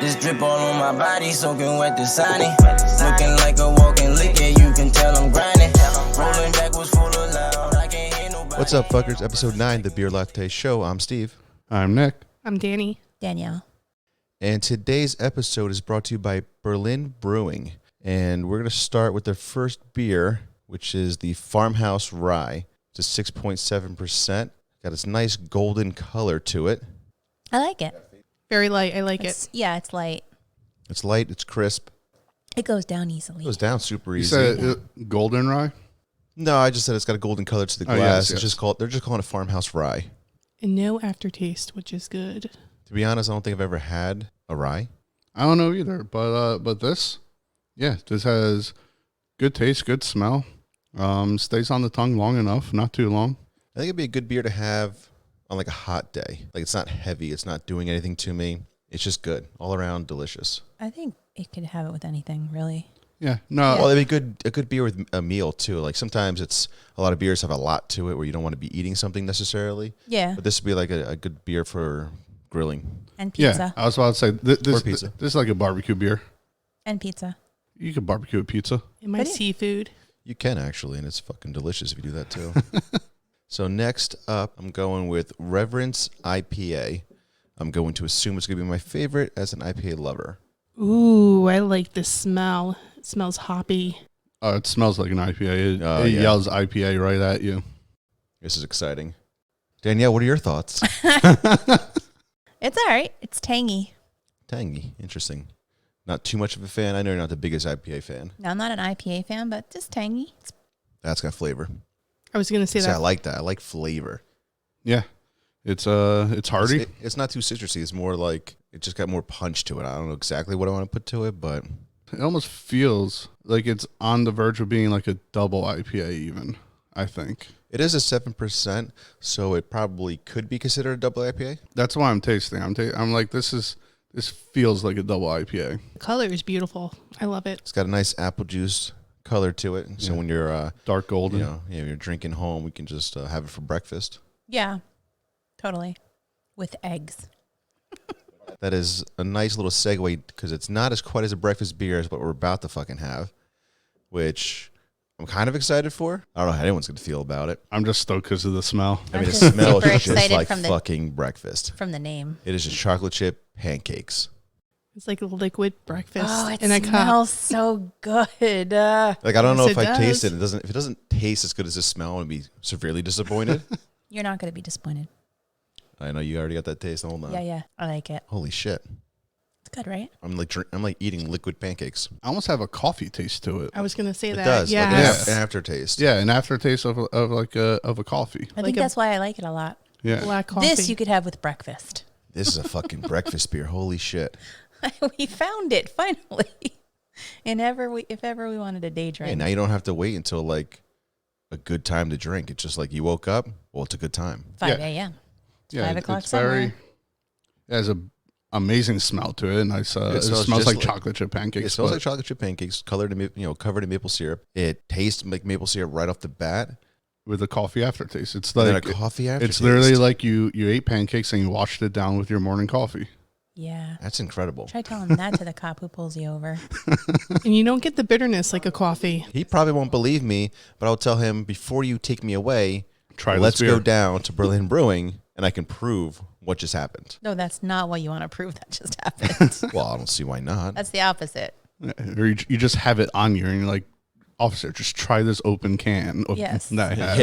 This drip all on my body, soaking wet the Sani. Looking like a walking liquor, you can tell I'm grinding. Rolling back was full of loud, I can't hear nobody. What's up, fuckers? Episode 9, the Beer Latte Show. I'm Steve. I'm Nick. I'm Danny. Danielle. And today's episode is brought to you by Berlin Brewing. And we're going to start with the first beer, which is the Farmhouse Rye. It's a 6.7%. Got this nice golden color to it. I like it. Very light. I like it. Yeah, it's light. It's light. It's crisp. It goes down easily. It goes down super You easy. said golden rye? No, I just said it's got a golden color to the glass. Yes, It's yes. they're just calling it Farmhouse Rye. And no aftertaste, which is good. To be honest, I don't think I've ever had a rye. I don't know either, but this has good taste, good smell. Stays on the tongue long enough, not too long. I think it'd be a good beer to have on like a hot day. Like it's not heavy. It's not doing anything to me. It's just good. All around delicious. I think it could have it with anything, really. Yeah, no. Well, it'd be a good beer with a meal too. Like sometimes a lot of beers have a lot to it where you don't want to be eating something necessarily. Yeah. But this would be like a good beer for grilling. And pizza. Yeah, I was about to say Or pizza. This is like a barbecue beer. And pizza. You could barbecue a pizza. And my But it- seafood. You can actually, and it's fucking delicious if you do that too. So next up, I'm going with Reverence IPA. I'm going to assume it's going to be my favorite as an IPA lover. Ooh, I like the smell. It smells hoppy. It smells like an IPA. Oh, It yeah. yells IPA right at you. This is exciting. Danielle, what are your thoughts? It's all right. It's tangy. Tangy. Interesting. Not too much of a fan. I know you're not the biggest IPA fan. Now, I'm not an IPA fan, but just tangy. That's got flavor. I was going to say See, I that. like that. I like flavor. Yeah, it's hearty. It's not too citrusy. It's more like it just got more punch to it. I don't know exactly what I want to put to it, but It almost feels like it's on the verge of being like a double IPA even, I think. it is a 7%, so it probably could be considered a double IPA. That's why I'm tasting. I'm like, this feels like a double IPA. The color is beautiful. I love it. It's got a nice apple juice color to it. So Yeah. when you're Dark golden. you're drinking home, we can just have it for breakfast. Yeah, totally. With eggs. That is a nice little segue because it's not as quite as a breakfast beer as what we're about to fucking have, which I'm kind of excited for. I don't know how anyone's going to feel about it. I'm just stoked because of the smell. I I'm mean, the just smell super is just excited like from the- fucking breakfast. From the name. It is just chocolate chip pancakes. It's like a liquid breakfast Oh, it in a cup. smells so good. Like I don't know Yes, if it I taste it. does. If it doesn't taste as good as this smell, I'm gonna be severely disappointed. You're not going to be disappointed. I know you already got that taste. Hold on. Yeah. I like it. Holy shit! It's good, right? I'm like eating liquid pancakes. I almost have a coffee taste to it. I was going to say It that. does. Yeah. Like Yeah. an aftertaste. Yeah, an aftertaste of a coffee. I Like think a- that's why I like it a lot. Yeah. Black coffee. This you could have with breakfast. This is a fucking breakfast beer. Holy shit! We found it finally. If ever we wanted a day Hey, drink. now you don't have to wait until like a good time to drink. It's just like you woke up. Well, it's a good time. 5 Yeah. a.m. Yeah, 5 o'clock it's very. somewhere. It has an amazing smell to it. Nice. It smells smells just like like- chocolate chip pancakes. It smells but like chocolate chip pancakes, covered in maple syrup. It tastes like maple syrup right off the bat. with a coffee aftertaste. It's And then like a coffee aftertaste. it's literally like you ate pancakes and you washed it down with your morning coffee. Yeah. That's incredible. Try telling that to the cop who pulls you over. And you don't get the bitterness like a coffee. He probably won't believe me, but I'll tell him before you take me away. Try this Let's beer. go down to Berlin Brewing, and I can prove what just happened. No, that's not what you want to prove that just happened. Well, I don't see why not. That's the opposite. Or you just have it on you and you're like, officer, just try this open can. Yes. that I have.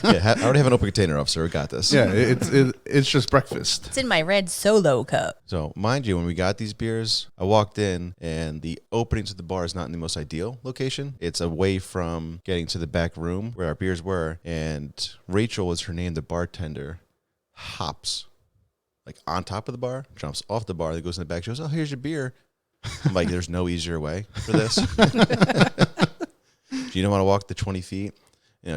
Yeah. I already have an open container, officer. We got this. Yeah, it's just breakfast. It's in my red Solo cup. So, mind you, when we got these beers, I walked in, and the opening to the bar is not in the most ideal location. It's away from getting to the back room where our beers were, and Rachel is her name, the bartender, hops like on top of the bar, jumps off the bar, that goes in the back. She goes, "Oh, here's your beer." I'm like, there's no easier way for this. You don't want to walk the 20 feet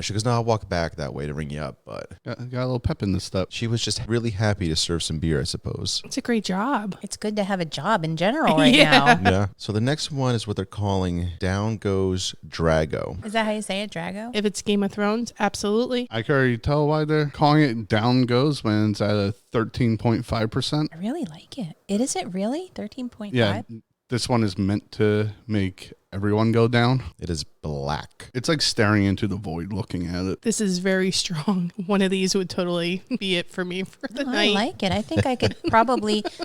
She goes, no, I'll walk back that way to ring you up. But Got a little pep in the step. she was just really happy to serve some beer, I suppose. It's a great job. It's good to have a job in general right Yeah. now. Yeah. So the next one is what they're calling Down Goes Drago. Is that how you say it, Drago? If it's Game of Thrones, absolutely. I can already tell why they're calling it down goes when it's at a 13.5%. I really like it. Is it really 13.5? Yeah, this one is meant to make everyone go down. It is black. It's like staring into the void looking at it. This is very strong. One of these would totally be it for me for the I night. like it. I think I could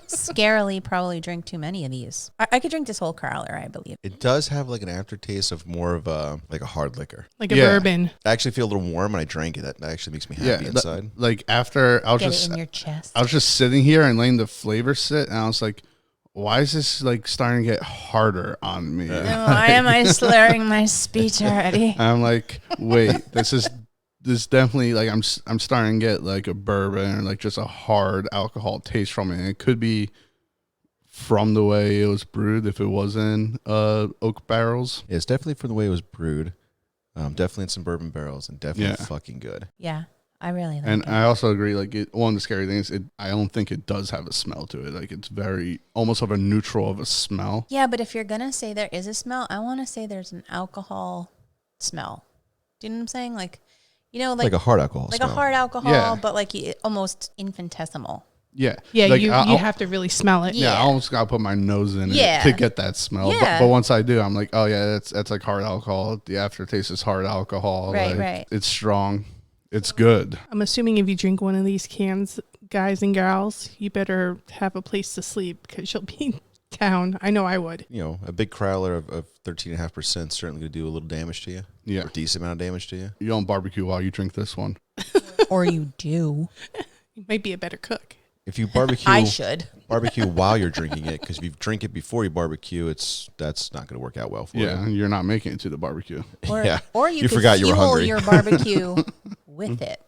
scarily drink too many of these. I could drink this whole growler, I believe. It does have like an aftertaste of more of a hard liquor. Like a Yeah. bourbon. I actually feel a little warm when I drank it. That actually makes me happy inside. Like after I was Get just it in your chest. I was just sitting here and letting the flavor sit, and I was like, why is this like starting to get harder on me? Why am I slurring my speech already? And I'm like, wait, this definitely like I'm starting to get like a bourbon or like just a hard alcohol taste from it. And it could be from the way it was brewed if it was in oak barrels. Yeah, it's definitely from the way it was brewed. Definitely in some bourbon barrels and definitely Yeah. fucking good. Yeah, I really like And it. I also agree, like one of the scary things, I don't think it does have a smell to it. Like it's very almost of a neutral of a smell. Yeah, but if you're going to say there is a smell, I want to say there's an alcohol smell. Do you know what I'm saying? Like Like a hard alcohol like smell. a hard alcohol, Yeah. but like almost infinitesimal. Yeah. Yeah, Like, you I'll- have to really smell it. Yeah, I Yeah. almost gotta put my nose in Yeah. it to get that smell. Yeah. But once I do, I'm like, oh yeah, that's like hard alcohol. The aftertaste is hard alcohol. Right, like, right. It's strong. It's good. I'm assuming if you drink one of these cans, guys and gals, you better have a place to sleep because you'll be down. I know I would. A big crowler of 13.5% certainly going to do a little damage to you. Yeah. Or a decent amount of damage to you. You don't barbecue while you drink this one. Or you do. You might be a better cook. If you barbecue, I should. barbecue while you're drinking it, because if you drink it before you barbecue, that's not going to work out well for Yeah, you. you're not making it to the barbecue. Or, Yeah. or you You could forgot you were fuel hungry. your barbecue with it.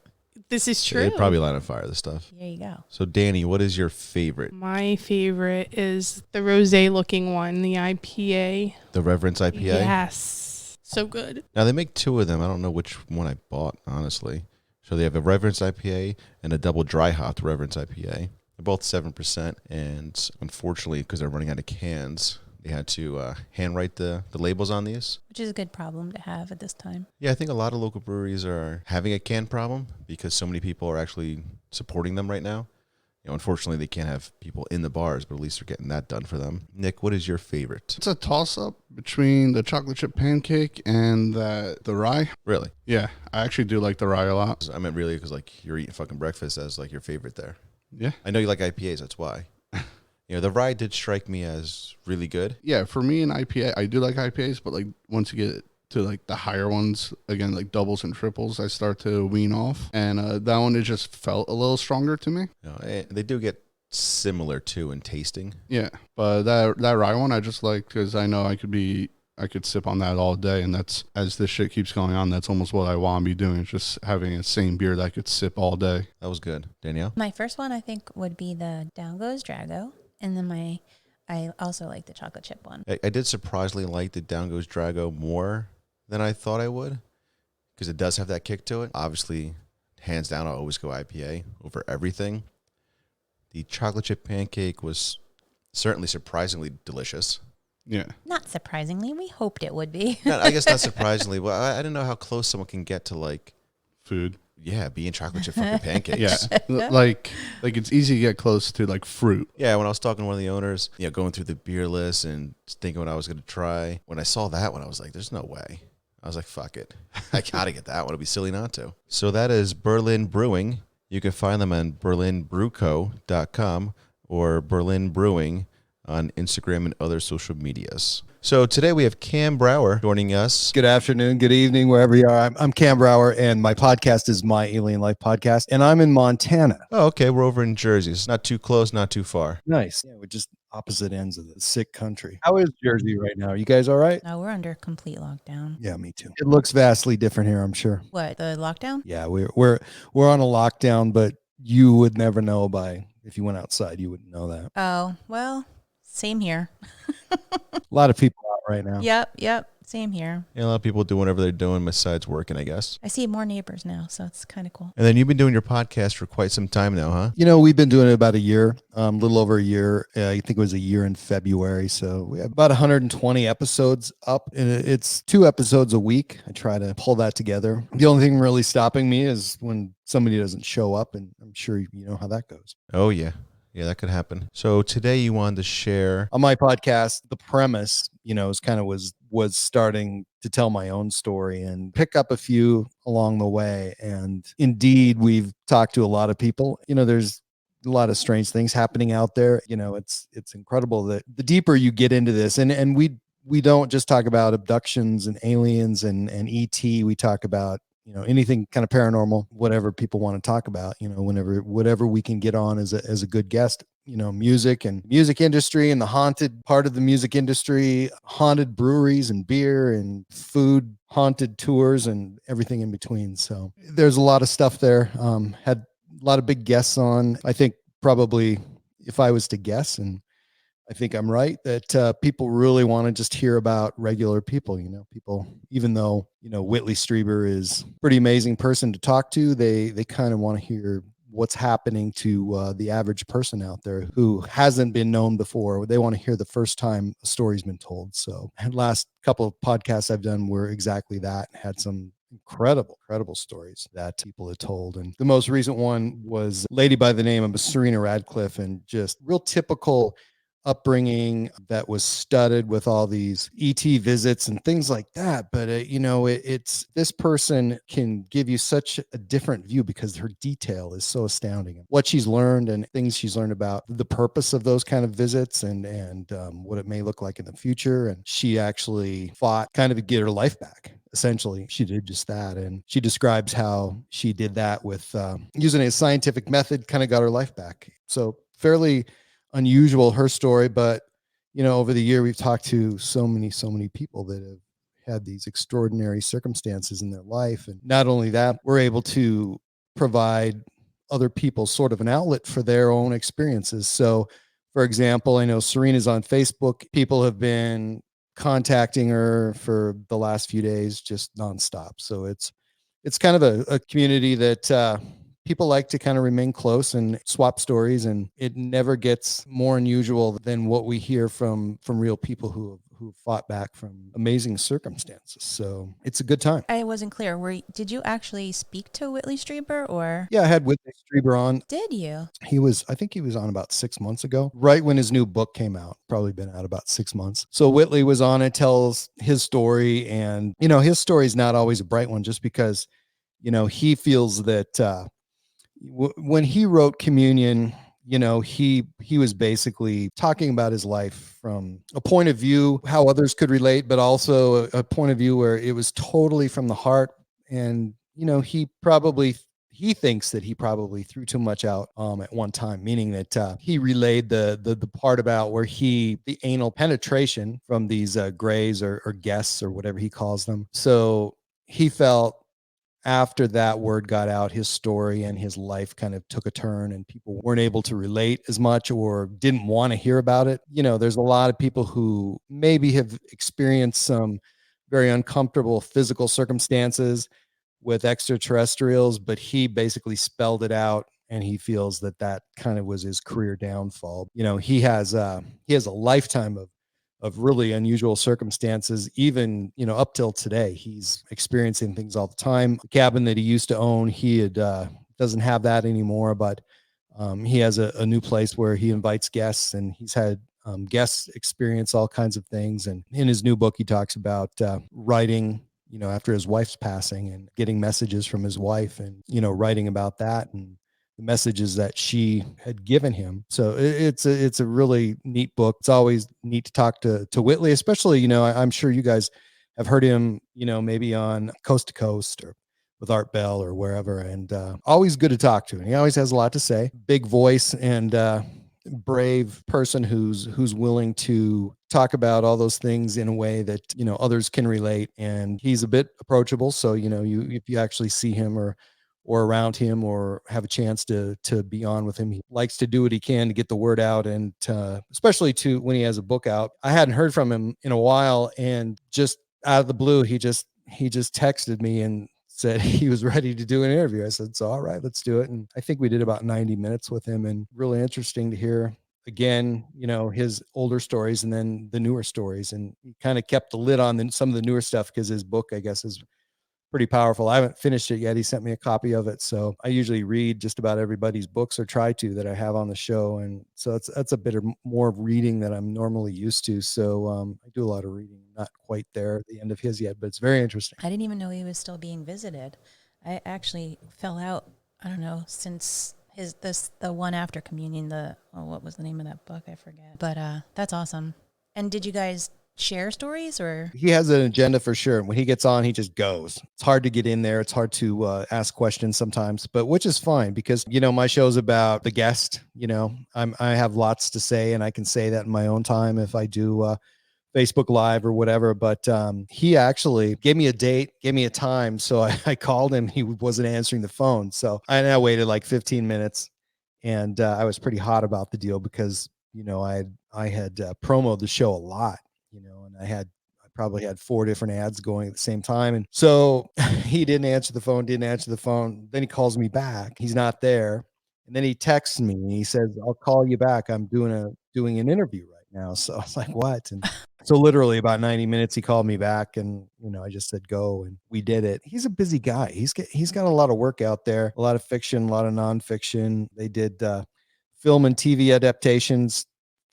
This is true. It'd probably light on fire, this stuff. There you go. So, Danny, what is your favorite? My favorite is the rosé looking one, the IPA. The Reverence IPA? Yes. So good. Now, they make two of them. I don't know which one I bought, honestly. So, they have a Reverence IPA and a double dry hopped Reverence IPA. They're both 7%. And unfortunately, because they're running out of cans, they had to handwrite the labels on these. Which is a good problem to have at this time. Yeah, I think a lot of local breweries are having a can problem because so many people are actually supporting them right now. Unfortunately, they can't have people in the bars, but at least they're getting that done for them. Nick, what is your favorite? It's a toss-up between the chocolate chip pancake and the rye. Really? Yeah, I actually do like the rye a lot. I meant really because like you're eating fucking breakfast as like your favorite there. Yeah. I know you like IPAs, that's why. The rye did strike me as really good. Yeah, for me, an IPA, I do like IPAs, but like once you get to like the higher ones, again, like doubles and triples, I start to wean off. And that one, it just felt a little stronger to me. They do get similar too in tasting. Yeah, but that rye one, I just like because I know I could sip on that all day. And that's, as this shit keeps going on, that's almost what I want to be doing. It's just having a same beer that I could sip all day. That was good. Danielle? My first one, I think, would be the Down Goes Drago. And then I also like the chocolate chip one. I did surprisingly like the Down Goes Drago more than I thought I would because it does have that kick to it. Obviously, hands down, I'll always go IPA over everything. The chocolate chip pancake was certainly surprisingly delicious. Yeah. Not surprisingly, we hoped it would be. I guess not surprisingly. Well, I didn't know how close someone can get to like, Food. yeah, being chocolate chip fucking pancakes. Yeah. like it's easy to get close to like fruit. Yeah, when I was talking to one of the owners, going through the beer list and thinking what I was going to try, when I saw that one, I was like, there's no way. I was like, fuck it. I got to get that one. It'd be silly not to. So that is Berlin Brewing. You can find them on berlinbrewco.com or Berlin Brewing on Instagram and other social medias. So today we have Cam Brauer joining us. Good afternoon, good evening, wherever you are. I'm Cam Brauer, and my podcast is My Alien Life Podcast, and I'm in Montana. Oh, okay. We're over in Jersey. It's not too close, not too far. Nice. Yeah, we're just opposite ends of the sick country. How is Jersey right now? Are you guys all right? No, we're under complete lockdown. Yeah, me too. It looks vastly different here, I'm sure. What, the lockdown? Yeah, we're on a lockdown, but you would never know if you went outside, you wouldn't know that. Oh, well, same here. A lot of people out right now. Yep. Same here. And a lot of people do whatever they're doing besides working, I guess. I see more neighbors now, so it's kind of cool. And then you've been doing your podcast for quite some time now, huh? You know, we've been doing it about a year, a little over a year. I think it was a year in February. So we have about 120 episodes up, and it's 2 episodes a week. I try to pull that together. The only thing really stopping me is when somebody doesn't show up, and I'm sure you know how that goes. Oh, yeah. Yeah, that could happen. So today you wanted to share. On my podcast, the premise, you know, was starting to tell my own story and pick up a few along the way. And indeed, we've talked to a lot of people. You know, there's a lot of strange things happening out there. You know, it's incredible that the deeper you get into this, and we don't just talk about abductions and aliens and ET. We talk about, you know, anything kind of paranormal, whatever people want to talk about, you know, whatever we can get on as a good guest, you know, music and music industry and the haunted part of the music industry, haunted breweries and beer and food, haunted tours and everything in between. So there's a lot of stuff there. Had a lot of big guests on. I think probably, if I was to guess, and I think I'm right, that people really want to just hear about regular people, you know, people, even though, you know, Whitley Strieber is a pretty amazing person to talk to, they kind of want to hear what's happening to the average person out there who hasn't been known before. They want to hear the first time a story's been told. So last couple of podcasts I've done were exactly that, had some incredible stories that people had told. And the most recent one was a lady by the name of Serena Radcliffe, and just real typical upbringing that was studded with all these ET visits and things like that. But, you know, it's this person can give you such a different view because her detail is so astounding. What she's learned and things she's learned about the purpose of those kind of visits and what it may look like in the future. And she actually fought kind of to get her life back. Essentially, she did just that. And she describes how she did that with using a scientific method, kind of got her life back. So fairly unusual, her story. But, you know, over the year, we've talked to so many people that have had these extraordinary circumstances in their life. And not only that, we're able to provide other people sort of an outlet for their own experiences. So, for example, I know Serena's on Facebook. People have been contacting her for the last few days, just nonstop. So it's kind of a community that people like to kind of remain close and swap stories, and it never gets more unusual than what we hear from real people who fought back from amazing circumstances. So it's a good time. I wasn't clear. Did you actually speak to Whitley Strieber, or? Yeah, I had Whitley Strieber on. Did you? I think he was on about 6 months ago, right when his new book came out. Probably been out about 6 months. So Whitley was on it, tells his story, and, you know, his story is not always a bright one, just because, you know, he feels that when he wrote Communion, you know, he was basically talking about his life from a point of view, how others could relate, but also a point of view where it was totally from the heart. And, you know, he thinks that he probably threw too much out at one time, meaning that he relayed the part about where the anal penetration from these grays or guests or whatever he calls them. So he felt, after that word got out, his story and his life kind of took a turn, and people weren't able to relate as much or didn't want to hear about it. You know, there's a lot of people who maybe have experienced some very uncomfortable physical circumstances with extraterrestrials, but he basically spelled it out, and he feels that kind of was his career downfall. You know, he has a lifetime of really unusual circumstances. Even, you know, up till today, he's experiencing things all the time. The cabin that he used to own, he had doesn't have that anymore, but he has a new place where he invites guests, and he's had guests experience all kinds of things. And in his new book, he talks about writing, you know, after his wife's passing, and getting messages from his wife, and, you know, writing about that and the messages that she had given him. So it's a really neat book. It's always neat to talk to Whitley, especially, you know, I'm sure you guys have heard him, you know, maybe on Coast to Coast or with Art Bell or wherever, and always good to talk to. And he always has a lot to say, big voice, and brave person who's willing to talk about all those things in a way that, you know, others can relate. And he's a bit approachable. So, you know, if you actually see him or around him or have a chance to be on with him, he likes to do what he can to get the word out, and especially to when he has a book out. I hadn't heard from him in a while, and just out of the blue, he just texted me and said he was ready to do an interview. I said, so all right, let's do it. And I think we did about 90 minutes with him, and really interesting to hear again, his older stories and then the newer stories. And he kind of kept the lid on some of the newer stuff because his book, I guess, is pretty powerful. I haven't finished it yet. He sent me a copy of it. So I usually read just about everybody's books, or try to, that I have on the show. And so that's a bit more of reading than I'm normally used to. So I do a lot of reading, not quite there at the end of his yet, but it's very interesting. I didn't even know he was still being visited. I actually fell out, I don't know, since the one after communion, what was the name of that book? I forget. But that's awesome. And did you guys share stories, or? He has an agenda for sure. When he gets on, he just goes. It's hard to get in there. It's hard to ask questions sometimes, but which is fine because, my show's about the guest. I have lots to say, and I can say that in my own time if I do Facebook Live or whatever. But he actually gave me a date, gave me a time. So I called him. He wasn't answering the phone. So I waited like 15 minutes, and I was pretty hot about the deal because, I had promoted the show a lot, and I probably had 4 different ads going at the same time. And so he didn't answer the phone. Then he calls me back. He's not there. And then he texts me and he says, I'll call you back. I'm doing an interview right now. So I was like, what? And so literally about 90 minutes, he called me back, and, I just said, go, and we did it. He's a busy guy. He's got a lot of work out there, a lot of fiction, a lot of nonfiction. They did film and TV adaptations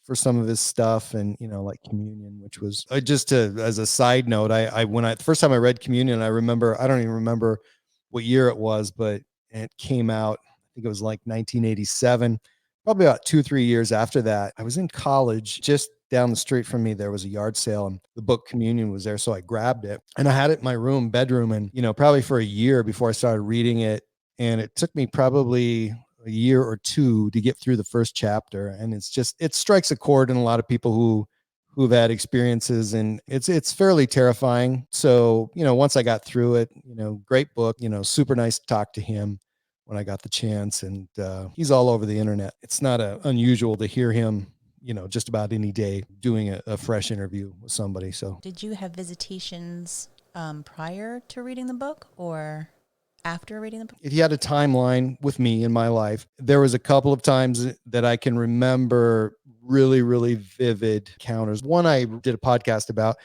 for some of his stuff, and like Communion, which was as a side note, the first time I read Communion, I don't even remember what year it was, but it came out, I think it was like 1987, probably about 2-3 years after that. I was in college. Just down the street from me, there was a yard sale, and the book Communion was there, so I grabbed it, and I had it in my bedroom, and probably for a year before I started reading it, and it took me probably a year or 2 to get through the first chapter. And it strikes a chord in a lot of people who've had experiences, and it's fairly terrifying. So, once I got through it, great book, super nice to talk to him when I got the chance. And he's all over the internet. It's not unusual to hear him, just about any day doing a fresh interview with somebody. So Did you have visitations prior to reading the book, or after reading the book? If you had a timeline with me in my life, there was a couple of times that I can remember really, really vivid encounters. One I did a podcast about.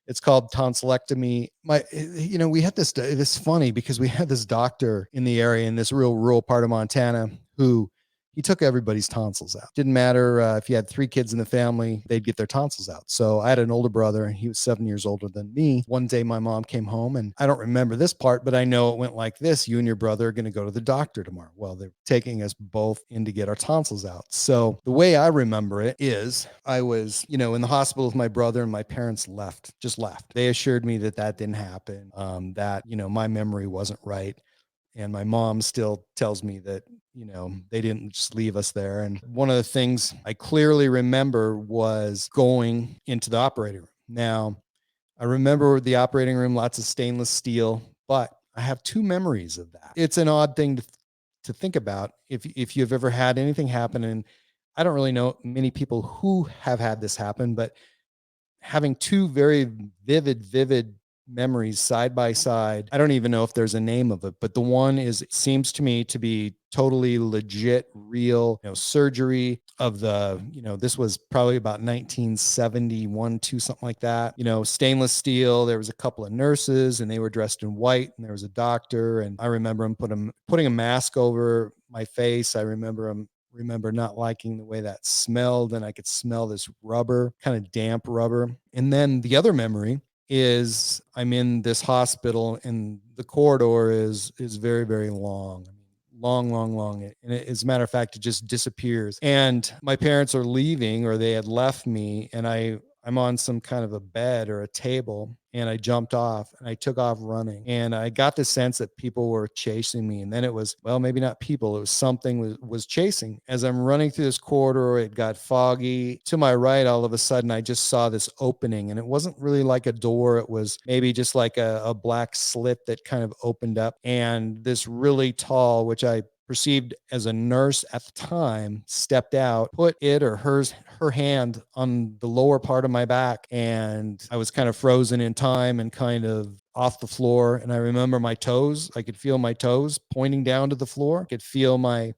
It's called tonsillectomy. We had this, it's funny because we had this doctor in the area in this real rural part of Montana who he took everybody's tonsils out. Didn't matter if you had 3 kids in the family, they'd get their tonsils out. So I had an older brother, and he was 7 years older than me. One day my mom came home, and I don't remember this part, but I know it went like this. You and your brother are going to go to the doctor tomorrow. Well, they're taking us both in to get our tonsils out. So the way I remember it is I was, in the hospital with my brother, and my parents just left. They assured me that didn't happen, that, my memory wasn't right. And my mom still tells me that, they didn't just leave us there. And one of the things I clearly remember was going into the operating room. Now, I remember the operating room, lots of stainless steel, but I have 2 memories of that. It's an odd thing to think about if you've ever had anything happen. And I don't really know many people who have had this happen, but having 2 very vivid memories side by side. I don't even know if there's a name of it, but the one seems to me to be totally legit, real, surgery of this was probably about 1971, 2, something like that. Stainless steel. There was a couple of nurses, and they were dressed in white, and there was a doctor. And I remember him putting a mask over my face. I remember not liking the way that smelled, and I could smell this rubber, kind of damp rubber. And then the other memory is I'm in this hospital, and the corridor is very, very long. Long. And as a matter of fact, it just disappears. And my parents are leaving, or they had left me, and I'm on some kind of a bed or a table, and I jumped off, and I took off running. And I got the sense that people were chasing me. And then it was, well, maybe not people, it was something was chasing. As I'm running through this corridor, it got foggy. To my right, all of a sudden, I just saw this opening, and it wasn't really like a door. It was maybe just like a black slit that kind of opened up. And this really tall, which I perceived as a nurse at the time stepped out, put it or her hand on the lower part of my back, and I was kind of frozen in time and kind of off the floor. And I remember my toes, I could feel my toes pointing down to the floor. I could feel my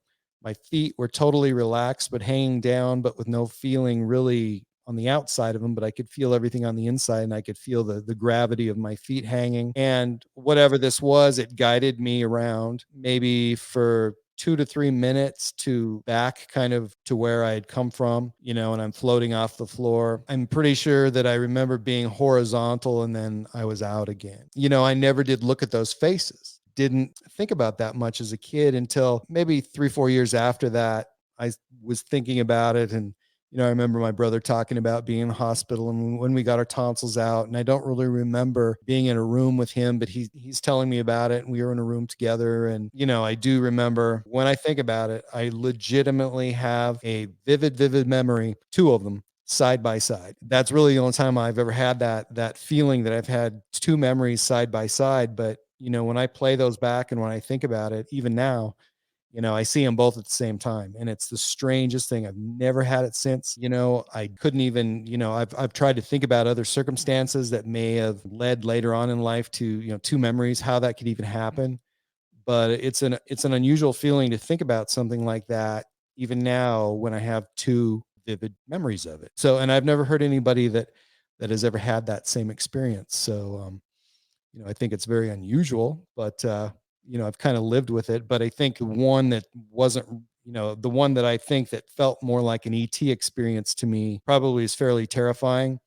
feet were totally relaxed but hanging down, but with no feeling really on the outside of them, but I could feel everything on the inside, and I could feel the gravity of my feet hanging. And whatever this was, it guided me around maybe for 2 to 3 minutes to back kind of to where I had come from, and I'm floating off the floor. I'm pretty sure that I remember being horizontal and then I was out again. I never did look at those faces. Didn't think about that much as a kid until maybe 3, 4 years after that. I was thinking about it, and I remember my brother talking about being in the hospital and when we got our tonsils out. And I don't really remember being in a room with him, but he's telling me about it. And we were in a room together. And, I do remember, when I think about it, I legitimately have a vivid memory, two of them side by side. That's really the only time I've ever had that feeling that I've had two memories side by side. But, when I play those back and when I think about it, even now, I see them both at the same time, and it's the strangest thing. I've never had it since. I couldn't even, I've tried to think about other circumstances that may have led later on in life to, two memories, how that could even happen. But it's an unusual feeling to think about something like that, even now when I have two vivid memories of it. So, and I've never heard anybody that has ever had that same experience. So, I think it's very unusual, but I've kind of lived with it. But I think one that wasn't, the one that I think that felt more like an ET experience to me probably is fairly terrifying.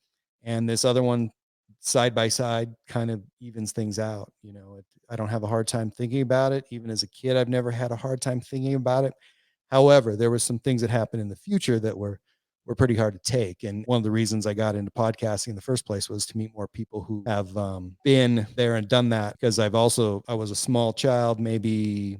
And this other one, side by side, kind of evens things out. I don't have a hard time thinking about it. Even as a kid, I've never had a hard time thinking about it. However, there were some things that happened in the future that were pretty hard to take. And one of the reasons I got into podcasting in the first place was to meet more people who have been there and done that. Because I was a small child, maybe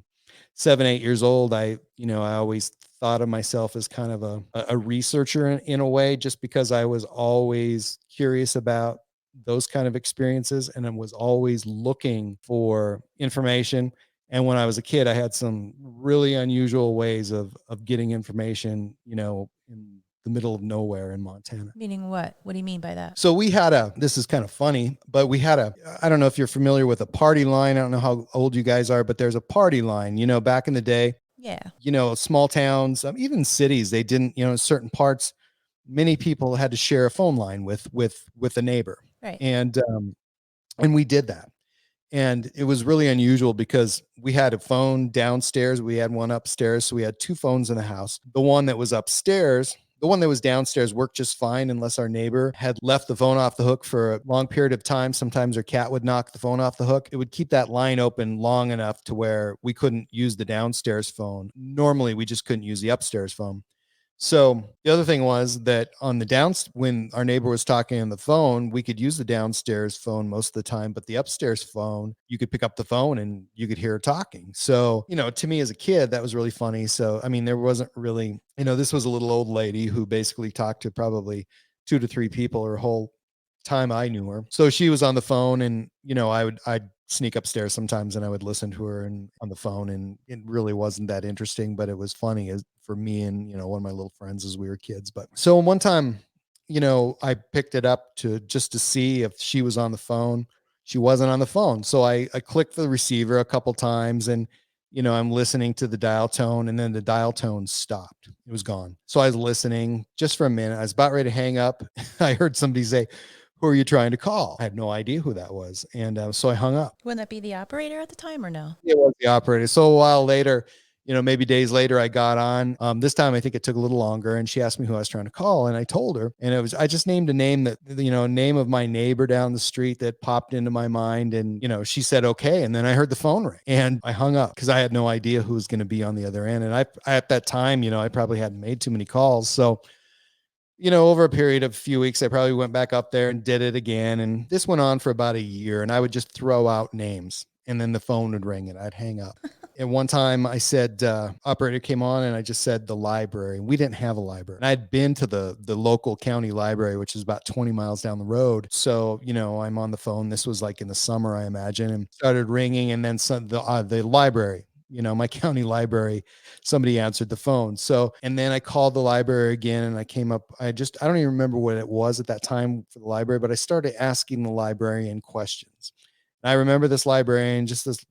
7, 8 years old. I always thought of myself as kind of a researcher in a way, just because I was always curious about those kind of experiences, and I was always looking for information. And when I was a kid, I had some really unusual ways of getting information, in the middle of nowhere in Montana. Meaning what? What do you mean by that? So this is kind of funny, but I don't know if you're familiar with a party line. I don't know how old you guys are, but there's a party line, back in the day, Yeah. small towns, even cities, they didn't, in certain parts, many people had to share a phone line with a neighbor. Right. And we did that. And it was really unusual because we had a phone downstairs. We had one upstairs. So we had two phones in the house. The one that was upstairs, the one that was downstairs worked just fine unless our neighbor had left the phone off the hook for a long period of time. Sometimes her cat would knock the phone off the hook. It would keep that line open long enough to where we couldn't use the downstairs phone. Normally, we just couldn't use the upstairs phone. So the other thing was that when our neighbor was talking on the phone, we could use the downstairs phone most of the time, but the upstairs phone, you could pick up the phone and you could hear her talking. So, to me as a kid, that was really funny. So, I mean, there wasn't really, this was a little old lady who basically talked to probably 2 to 3 people her whole time I knew her. So she was on the phone, and, I'd sneak upstairs sometimes and I would listen to her on the phone, and it really wasn't that interesting, but it was funny for me and, one of my little friends as we were kids. But so one time, I picked it up just to see if she was on the phone. She wasn't on the phone. So I clicked the receiver a couple times, and, I'm listening to the dial tone, and then the dial tone stopped. It was gone. So I was listening just for a minute. I was about ready to hang up. I heard somebody say, "Who are you trying to call?" I had no idea who that was. And so I hung up. Wouldn't that be the operator at the time or no? It was the operator. So a while later, maybe days later, I got on. This time, I think it took a little longer, and she asked me who I was trying to call, and I told her, and I just named a name name of my neighbor down the street that popped into my mind, and she said okay, and then I heard the phone ring, and I hung up because I had no idea who was going to be on the other end, and I at that time, I probably hadn't made too many calls, so. Over a period of a few weeks, I probably went back up there and did it again. And this went on for about a year, and I would just throw out names, and then the phone would ring and I'd hang up. And one time I said, operator came on, and I just said the library. We didn't have a library. And I'd been to the local county library, which is about 20 miles down the road. So, I'm on the phone. This was like in the summer, I imagine, and started ringing. And then the library my county library, somebody answered the phone. So, and then I called the library again and I came up, I don't even remember what it was at that time for the library, but I started asking the librarian questions. And I remember this librarian, just this,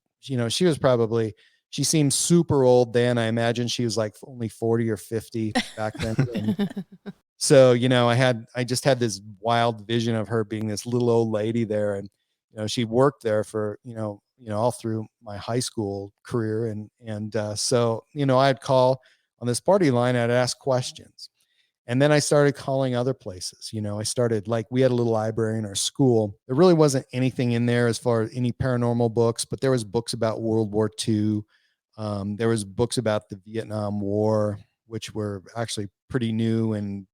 she seemed super old then. I imagine she was like only 40 or 50 back then. So, I just had this wild vision of her being this little old lady there. And, she worked there for, all through my high school career. So, I'd call on this party line, I'd ask questions. And then I started calling other places. I started, like, we had a little library in our school. There really wasn't anything in there as far as any paranormal books, but there was books about World War II. There was books about the Vietnam War, which were actually pretty new, and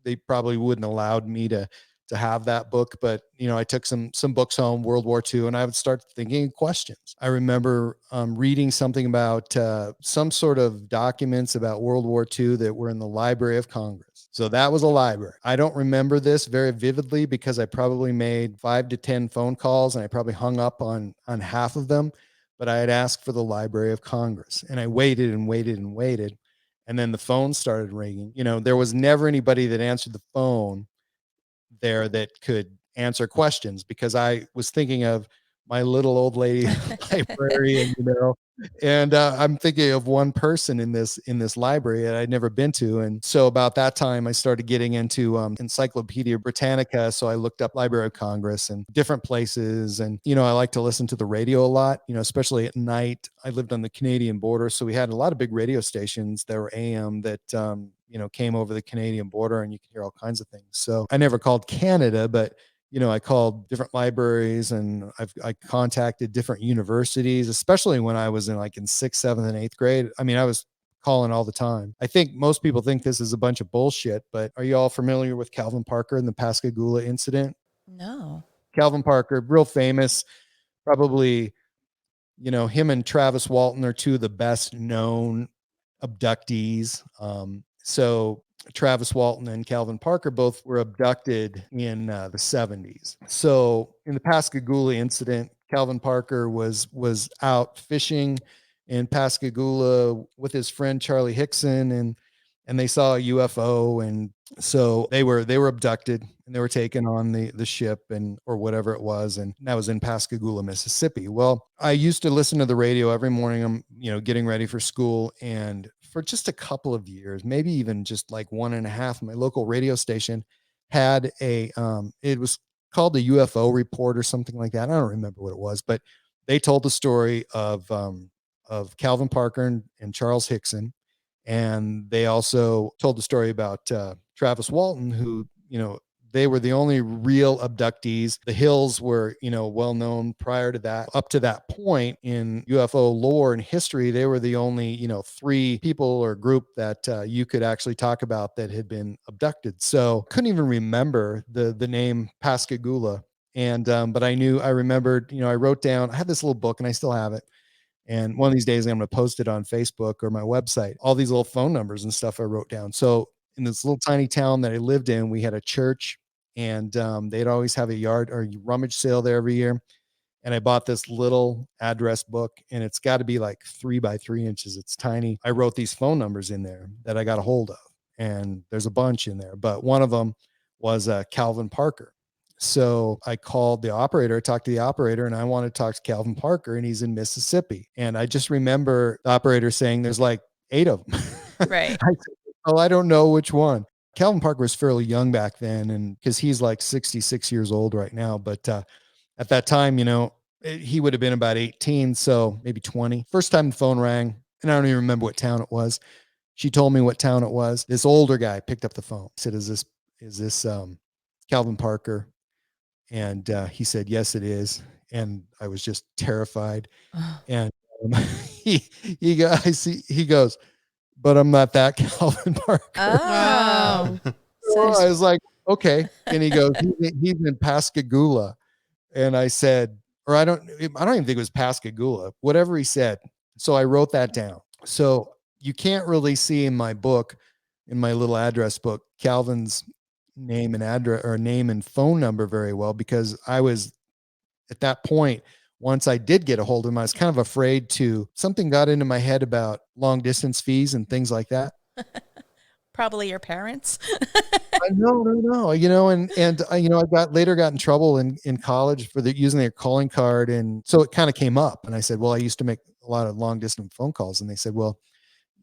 they probably wouldn't allowed me to have that book, but I took some books home, World War II, and I would start thinking of questions. I remember reading something about some sort of documents about World War II that were in the Library of Congress. So that was a library. I don't remember this very vividly because I probably made 5 to 10 phone calls and I probably hung up on half of them, but I had asked for the Library of Congress, and I waited and waited and waited. And then the phone started ringing. There was never anybody that answered the phone there that could answer questions, because I was thinking of my little old lady librarian, and I'm thinking of one person in this library that I'd never been to. And so about that time, I started getting into Encyclopedia Britannica. So I looked up Library of Congress and different places. And, I like to listen to the radio a lot, especially at night. I lived on the Canadian border, so we had a lot of big radio stations that were AM that, came over the Canadian border, and you could hear all kinds of things. So I never called Canada, but I called different libraries, and I contacted different universities, especially when I was in 6th, 7th, and 8th grade. I mean, I was calling all the time. I think most people think this is a bunch of bullshit, but are you all familiar with Calvin Parker and the Pascagoula incident? No. Calvin Parker, real famous, probably, him and Travis Walton are two of the best known abductees. So Travis Walton and Calvin Parker both were abducted in the 70s. So in the Pascagoula incident, Calvin Parker was out fishing in Pascagoula with his friend Charlie Hickson, and they saw a UFO, and so they were abducted and they were taken on the ship or whatever it was, and that was in Pascagoula, Mississippi. Well, I used to listen to the radio every morning. I'm getting ready for school, and for just a couple of years, maybe even just like 1.5, my local radio station had it was called the UFO Report or something like that. I don't remember what it was, but they told the story of Calvin Parker and Charles Hickson. And they also told the story about Travis Walton, who, they were the only real abductees. The Hills were, well known prior to that. Up to that point in UFO lore and history, they were the only, 3 people or group that you could actually talk about that had been abducted. So couldn't even remember the name Pascagoula. And but I remembered, I wrote down, I had this little book and I still have it. And one of these days, I'm going to post it on Facebook or my website, all these little phone numbers and stuff I wrote down. So in this little tiny town that I lived in, we had a church, and they'd always have a yard or rummage sale there every year. And I bought this little address book, and it's got to be like 3 by 3 inches. It's tiny. I wrote these phone numbers in there that I got a hold of, and there's a bunch in there, but one of them was Calvin Parker. So I called the operator, talked to the operator, and I wanted to talk to Calvin Parker, and he's in Mississippi. And I just remember the operator saying there's like 8 of them. Right. I said, oh, I don't know which one. Calvin Parker was fairly young back then, and because he's like 66 years old right now. But at that time, he would have been about 18, so maybe 20. First time the phone rang, and I don't even remember what town it was. She told me what town it was. This older guy picked up the phone, said, is this Calvin Parker? And he said, yes, it is. And I was just terrified. And he goes, but I'm not that Calvin Parker. Oh. So I was like, okay. And he goes, he's in Pascagoula. And I said, or I don't even think it was Pascagoula, whatever he said. So I wrote that down. So you can't really see in my book, in my little address book, Calvin's name and address or name and phone number very well, because I was at that point once I did get a hold of him, I was kind of afraid to, something got into my head about long distance fees and things like that. Probably your parents. No, I later got in trouble in college for using their calling card. And so it kind of came up, and I said, well, I used to make a lot of long distance phone calls. And they said, well,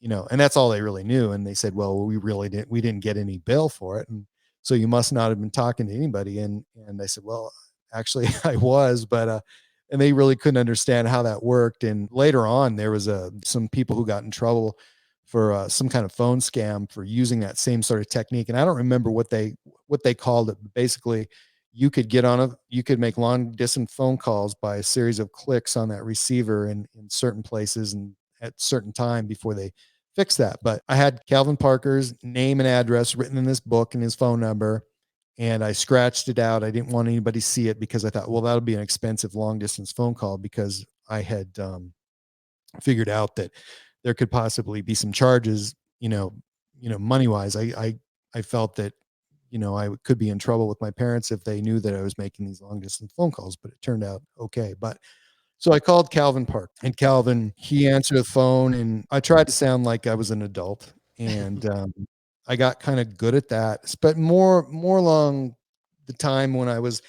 and that's all they really knew. And they said, well, we didn't get any bill for it. And so you must not have been talking to anybody. And I said, well, actually I was, but, and they really couldn't understand how that worked. And later on, there was some people who got in trouble for some kind of phone scam for using that same sort of technique. And I don't remember what they called it. But basically, you could make long distance phone calls by a series of clicks on that receiver in certain places and at certain time before they fix that. But I had Calvin Parker's name and address written in this book and his phone number, and I scratched it out. I didn't want anybody to see it because I thought, well, that'll be an expensive long distance phone call, because I had figured out that there could possibly be some charges, money wise. I felt that, I could be in trouble with my parents if they knew that I was making these long distance phone calls, but it turned out okay. But so I called Calvin Park, and Calvin, he answered the phone, and I tried to sound like I was an adult, and I got kind of good at that. But more along the time when I was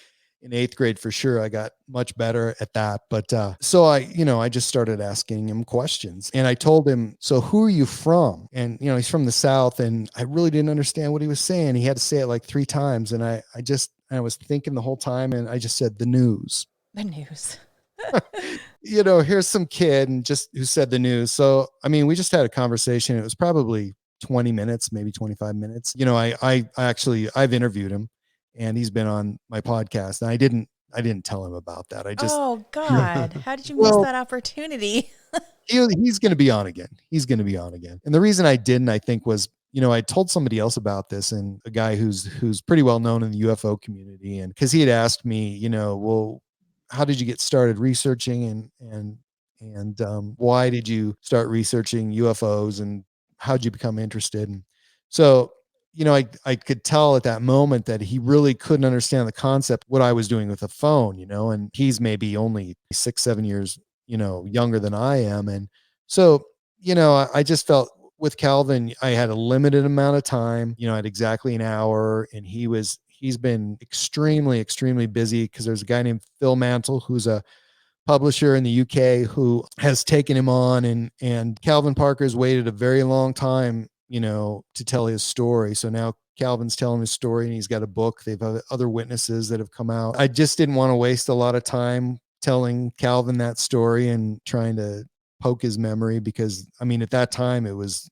in eighth grade, for sure, I got much better at that. But so I just started asking him questions, and I told him, so who are you from? And, he's from the South, and I really didn't understand what he was saying. He had to say it like 3 times. And I was thinking the whole time, and I just said, the news. The news. Here's some kid and just who said the news. So, I mean, we just had a conversation. It was probably 20 minutes, maybe 25 minutes. I've interviewed him, and he's been on my podcast, and I didn't tell him about that. Oh God. How did you miss that opportunity? He's going to be on again. He's going to be on again. And the reason I didn't, I think, was, I told somebody else about this, and a guy who's pretty well known in the UFO community. And cause he had asked me, well, how did you get started researching, and why did you start researching UFOs, and how'd you become interested? And so, I could tell at that moment that he really couldn't understand the concept, what I was doing with a phone, and he's maybe only 6-7 years, younger than I am. And so, I just felt with Calvin, I had a limited amount of time, I had exactly an hour, and he's been extremely, extremely busy, because there's a guy named Phil Mantle, who's a publisher in the UK, who has taken him on, and Calvin Parker's waited a very long time, to tell his story. So now Calvin's telling his story, and he's got a book. They've had other witnesses that have come out. I just didn't want to waste a lot of time telling Calvin that story and trying to poke his memory, because I mean, at that time it was,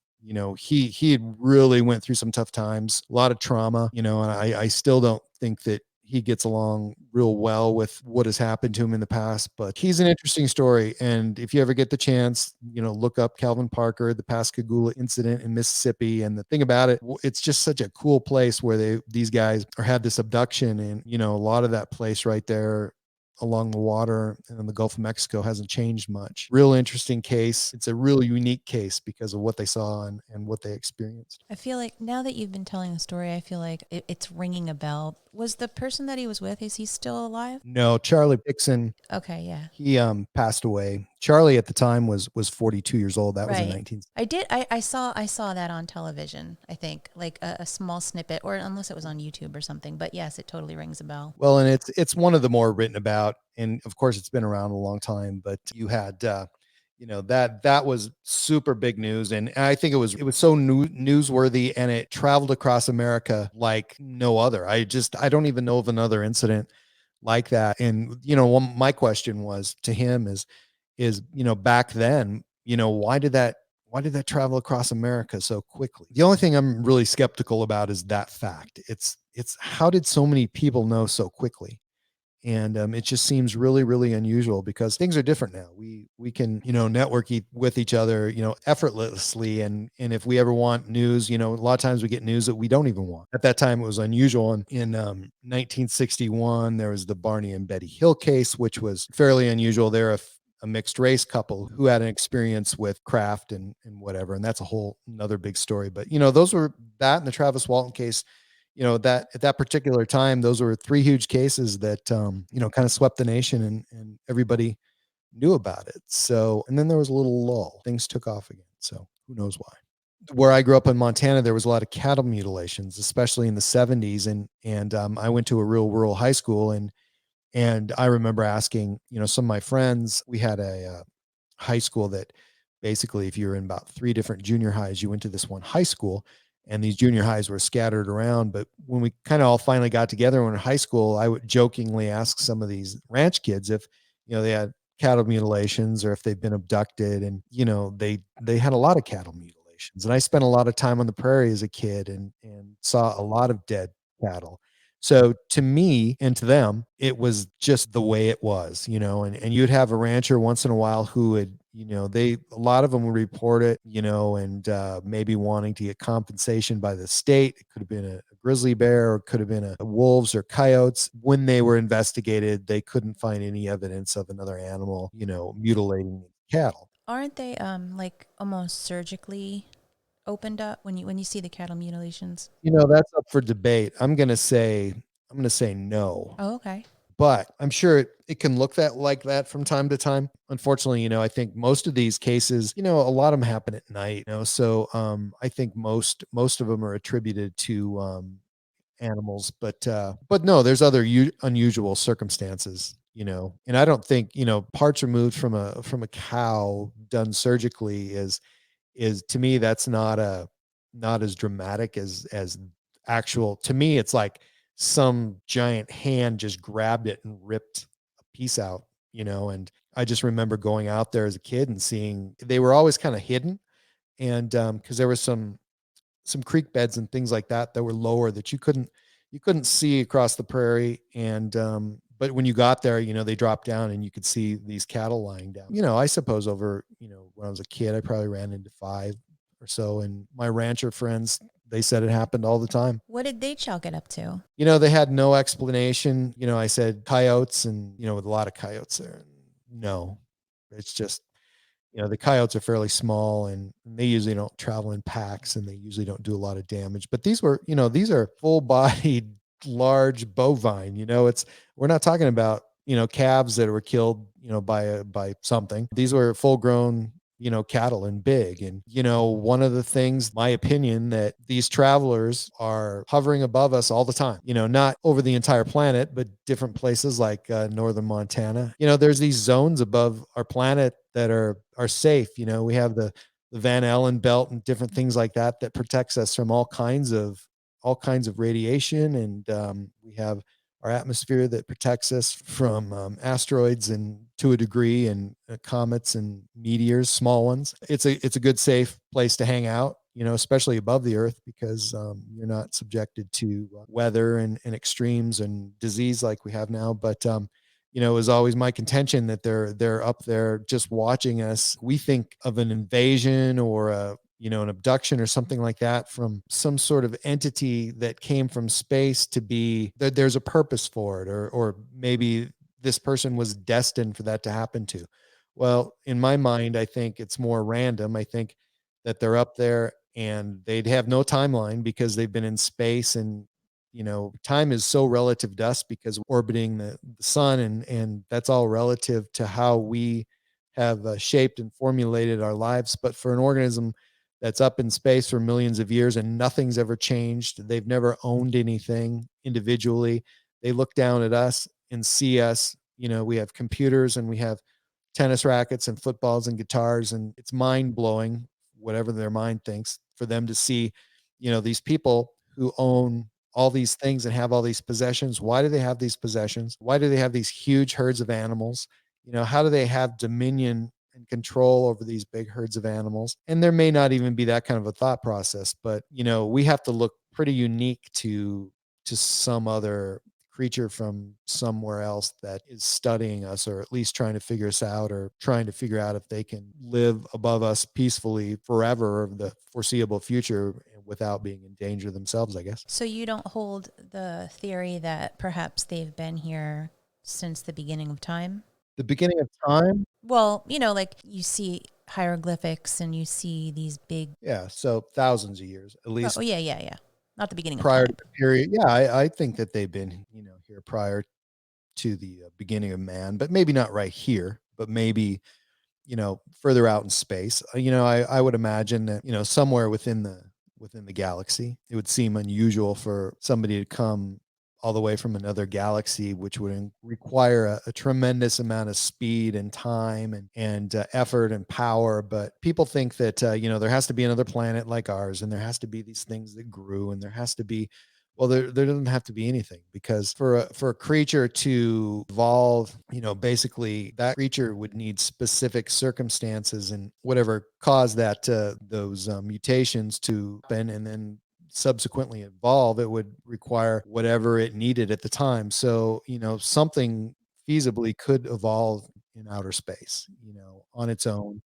he had really went through some tough times, a lot of trauma, and I still don't think that he gets along real well with what has happened to him in the past. But he's an interesting story. And if you ever get the chance, look up Calvin Parker, the Pascagoula incident in Mississippi. And the thing about it, it's just such a cool place where these guys had this abduction, and, a lot of that place right there along the water and in the Gulf of Mexico hasn't changed much. Real interesting case. It's a really unique case because of what they saw and what they experienced. I feel like now that you've been telling the story, I feel like it's ringing a bell. Was the person that he was with, is he still alive? No, Charlie Dixon. Okay, yeah. He passed away. Charlie at the time was 42 years old. That was in 19. I saw that on television, I think, like a small snippet, or unless it was on YouTube or something. But yes, it totally rings a bell. Well, and it's one of the more written about, and of course it's been around a long time, but you had that was super big news. And I think it was so newsworthy, and it traveled across America like no other. I don't even know of another incident like that. And, my question was to him is, back then, why did that travel across America so quickly? The only thing I'm really skeptical about is that fact. It's how did so many people know so quickly? And it just seems really, really unusual, because things are different now. We can, network with each other, effortlessly. And if we ever want news, a lot of times we get news that we don't even want. At that time, it was unusual. And in 1961, there was the Barney and Betty Hill case, which was fairly unusual. They're a mixed race couple who had an experience with craft and whatever. And that's a whole another big story. But, those were that, and the Travis Walton case, that at that particular time, those were 3 huge cases that, kind of swept the nation, and everybody knew about it. So, and then there was a little lull. Things took off again. So who knows why? Where I grew up in Montana, there was a lot of cattle mutilations, especially in the 70s. And I went to a real rural high school, and I remember asking, some of my friends, we had a high school that basically, if you were in about 3 different junior highs, you went to this one high school, and these junior highs were scattered around. But when we kind of all finally got together when in high school, I would jokingly ask some of these ranch kids if, they had cattle mutilations or if they'd been abducted. And, they had a lot of cattle mutilations. And I spent a lot of time on the prairie as a kid, and saw a lot of dead cattle. So to me and to them, it was just the way it was, and you'd have a rancher once in a while who would, a lot of them would report it, and maybe wanting to get compensation by the state. It could have been a grizzly bear, or it could have been a wolves or coyotes. When they were investigated, they couldn't find any evidence of another animal, mutilating cattle. Aren't they like almost surgically opened up when you see the cattle mutilations? That's up for debate. I'm gonna say no. Oh, okay. But I'm sure it can look like that from time to time. Unfortunately, I think most of these cases, a lot of them happen at night, so I think most of them are attributed to animals, but no, there's other unusual circumstances, and I don't think, parts removed from a cow done surgically is to me, that's not as dramatic as actual. To me, it's like some giant hand just grabbed it and ripped a piece out, and I just remember going out there as a kid and seeing they were always kind of hidden. And because there was some creek beds and things like that were lower that you couldn't see across the prairie. And but when you got there, they dropped down and you could see these cattle lying down. I suppose over, when I was a kid, I probably ran into 5 or so. And my rancher friends, they said it happened all the time. What did they chalk it up to? They had no explanation. I said coyotes, and, with a lot of coyotes there. No, it's just, the coyotes are fairly small, and they usually don't travel in packs, and they usually don't do a lot of damage. But these are full bodied, large bovine, we're not talking about, calves that were killed, by something. These were full grown, cattle and big. And, one of the things, my opinion, that these travelers are hovering above us all the time, not over the entire planet, but different places like northern Montana. There's these zones above our planet that are safe. We have the Van Allen belt and different things like that protects us from all kinds of radiation. And we have our atmosphere that protects us from asteroids, and to a degree, and comets and meteors, small ones. It's a good, safe place to hang out, especially above the earth, because you're not subjected to weather and extremes and disease like we have now. But it was always my contention that they're up there just watching us. We think of an invasion or an abduction or something like that from some sort of entity that came from space to be that there's a purpose for it, or maybe this person was destined for that to happen to. Well, in my mind, I think it's more random. I think that they're up there and they'd have no timeline because they've been in space. And time is so relative to us because we're orbiting the sun, and that's all relative to how we have shaped and formulated our lives. But for an organism that's up in space for millions of years and nothing's ever changed, they've never owned anything individually. They look down at us and see us. We have computers and we have tennis rackets and footballs and guitars, and it's mind blowing, whatever their mind thinks, for them to see, these people who own all these things and have all these possessions. Why do they have these possessions? Why do they have these huge herds of animals? How do they have dominion and control over these big herds of animals? And there may not even be that kind of a thought process, but we have to look pretty unique to some other creature from somewhere else that is studying us, or at least trying to figure us out, or trying to figure out if they can live above us peacefully forever, or the foreseeable future, without being in danger themselves, I guess. So you don't hold the theory that perhaps they've been here since the beginning of time? The beginning of time? Well, like you see hieroglyphics and you see these big. Yeah, so thousands of years at least. Oh, yeah. not the beginning of prior time. to the period. Yeah, I think that they've been, here prior to the beginning of man, but maybe not right here, but maybe, further out in space. I would imagine that, somewhere within the galaxy, it would seem unusual for somebody to come all the way from another galaxy, which would require a tremendous amount of speed and time and effort and power. But people think that there has to be another planet like ours, and there has to be these things that grew, and there has to be, well, there doesn't have to be anything, because for a creature to evolve, basically that creature would need specific circumstances and whatever caused those mutations to happen, and then subsequently evolve. It would require whatever it needed at the time. So something feasibly could evolve in outer space, on its own.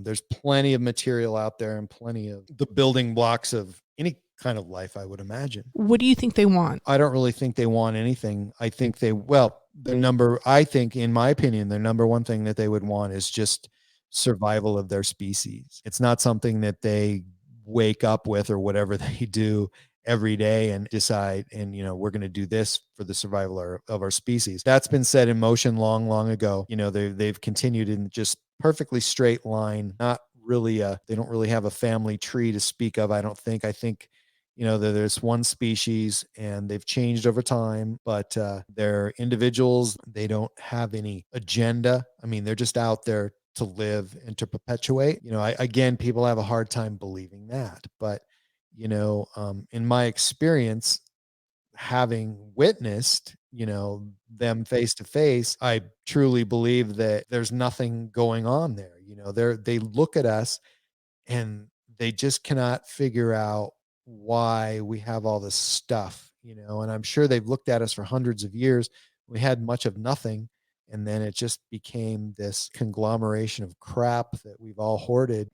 There's plenty of material out there and plenty of the building blocks of any kind of life, I would imagine. What do you think they want? I don't really think they want anything. I think I think, in my opinion, their number one thing that they would want is just survival of their species. It's not something that they wake up with or whatever they do every day and decide, and we're going to do this for the survival of our species. That's been set in motion long ago. They've continued in just perfectly straight line. Not really they don't really have a family tree to speak of, I don't think. I think there's one species and they've changed over time, but they're individuals. They don't have any agenda. I mean, they're just out there to live and to perpetuate. Again, people have a hard time believing that, but in my experience, having witnessed, them face to face, I truly believe that there's nothing going on there. They look at us and they just cannot figure out why we have all this stuff, and I'm sure they've looked at us for hundreds of years. We had much of nothing. And then it just became this conglomeration of crap that we've all hoarded,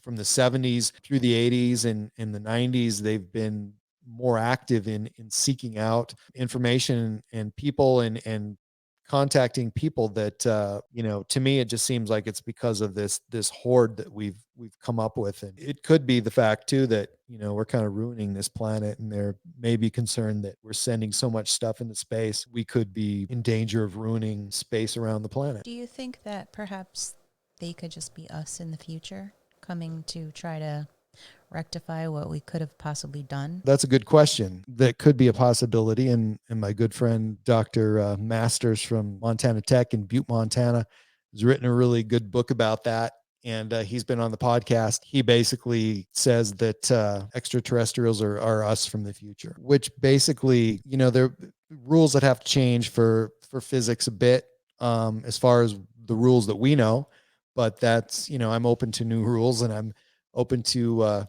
from the 70s through the 80s and in the 90s. They've been more active in seeking out information and people and contacting people that to me, it just seems like it's because of this hoard that we've come up with. And it could be the fact too that we're kind of ruining this planet, and they're maybe concerned that we're sending so much stuff into space, we could be in danger of ruining space around the planet. Do you think that perhaps they could just be us in the future, coming to try to rectify what we could have possibly done? That's a good question. That could be a possibility. And my good friend, Dr. Masters from Montana Tech in Butte, Montana, has written a really good book about that. And he's been on the podcast. He basically says that extraterrestrials are us from the future, which basically, there are rules that have to change for physics a bit, as far as the rules that we know. But that's, I'm open to new rules, and I'm open to,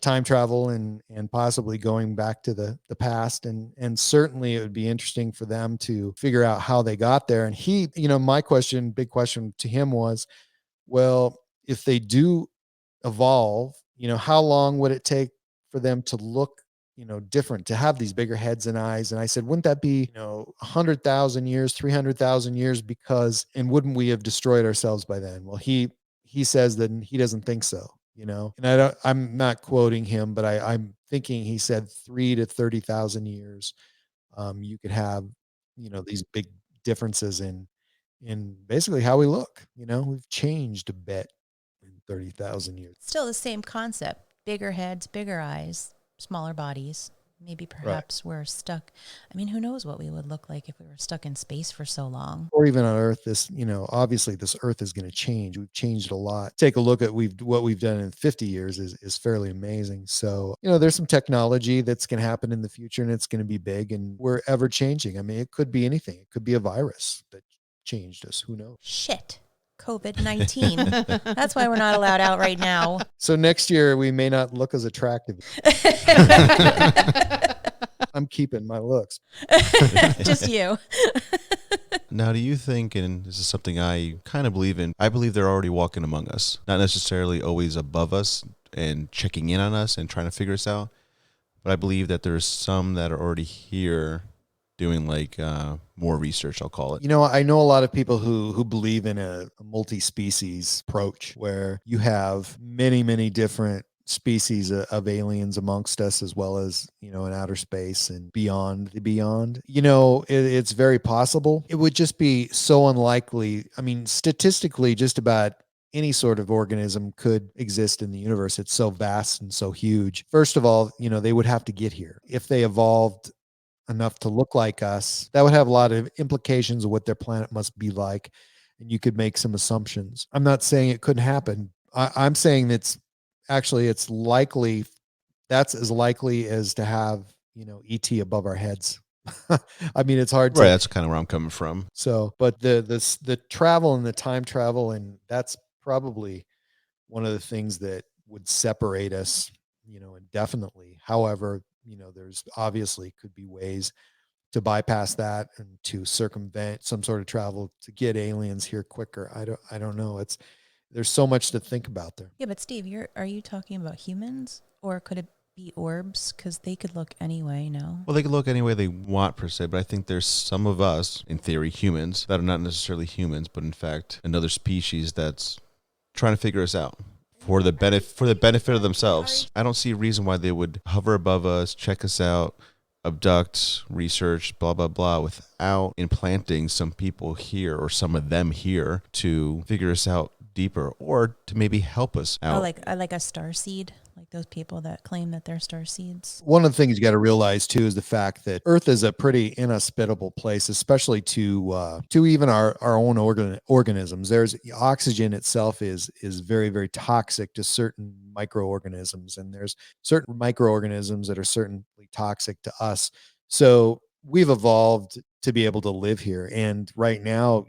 time travel and possibly going back to the past. And certainly it would be interesting for them to figure out how they got there. And he, my big question to him was, well, if they do evolve, how long would it take for them to look, different, to have these bigger heads and eyes? And I said, wouldn't that be, 100,000 years, 300,000 years? And wouldn't we have destroyed ourselves by then? Well, he says that he doesn't think so. And I'm not quoting him, but I'm thinking he said 3 to 30,000 years. You could have, these big differences in basically how we look. We've changed a bit in 30,000 years. Still the same concept: bigger heads, bigger eyes, smaller bodies. Maybe perhaps we're stuck. I mean, who knows what we would look like if we were stuck in space for so long. Or even on Earth, obviously this Earth is going to change. We've changed a lot. Take a look at what we've done in 50 years is fairly amazing. So, there's some technology that's going to happen in the future, and it's going to be big, and we're ever changing. I mean, it could be anything. It could be a virus that changed us. Who knows? Shit. COVID-19. That's why we're not allowed out right now. So next year we may not look as attractive. I'm keeping my looks. Just you. Now, do you think, and this is something I kind of believe in, I believe they're already walking among us, not necessarily always above us and checking in on us and trying to figure us out, but I believe that there's some that are already here doing more research, I'll call it. I know a lot of people who believe in a multi-species approach where you have many, many different species of aliens amongst us, as well as, in outer space and beyond the beyond. It's very possible. It would just be so unlikely. I mean, statistically, just about any sort of organism could exist in the universe. It's so vast and so huge. First of all, they would have to get here. If they evolved enough to look like us, that would have a lot of implications of what their planet must be like. And you could make some assumptions. I'm not saying it couldn't happen. I'm saying it's likely, that's as likely as to have, ET above our heads. I mean, it's hard Right. to, That's kind of where I'm coming from. so, but the travel and the time travel, and that's probably one of the things that would separate us, indefinitely. However, there's obviously could be ways to bypass that and to circumvent some sort of travel to get aliens here quicker. I don't know. There's so much to think about there. Yeah, but Steve, are you talking about humans, or could it be orbs? Because they could look anyway, no? Well, they can look any way they want per se, but I think there's some of us, in theory, humans, that are not necessarily humans, but in fact another species that's trying to figure us out for the benefit of themselves. I don't see a reason why they would hover above us, check us out, abduct, research, blah blah blah, without implanting some people here or some of them here to figure us out deeper or to maybe help us out. Like a star seed, like those people that claim that they're star seeds. One of the things you got to realize too is the fact that Earth is a pretty inhospitable place, especially to even our own organisms. There's oxygen itself is very, very toxic to certain microorganisms, and there's certain microorganisms that are certainly toxic to us. So we've evolved to be able to live here, and right now,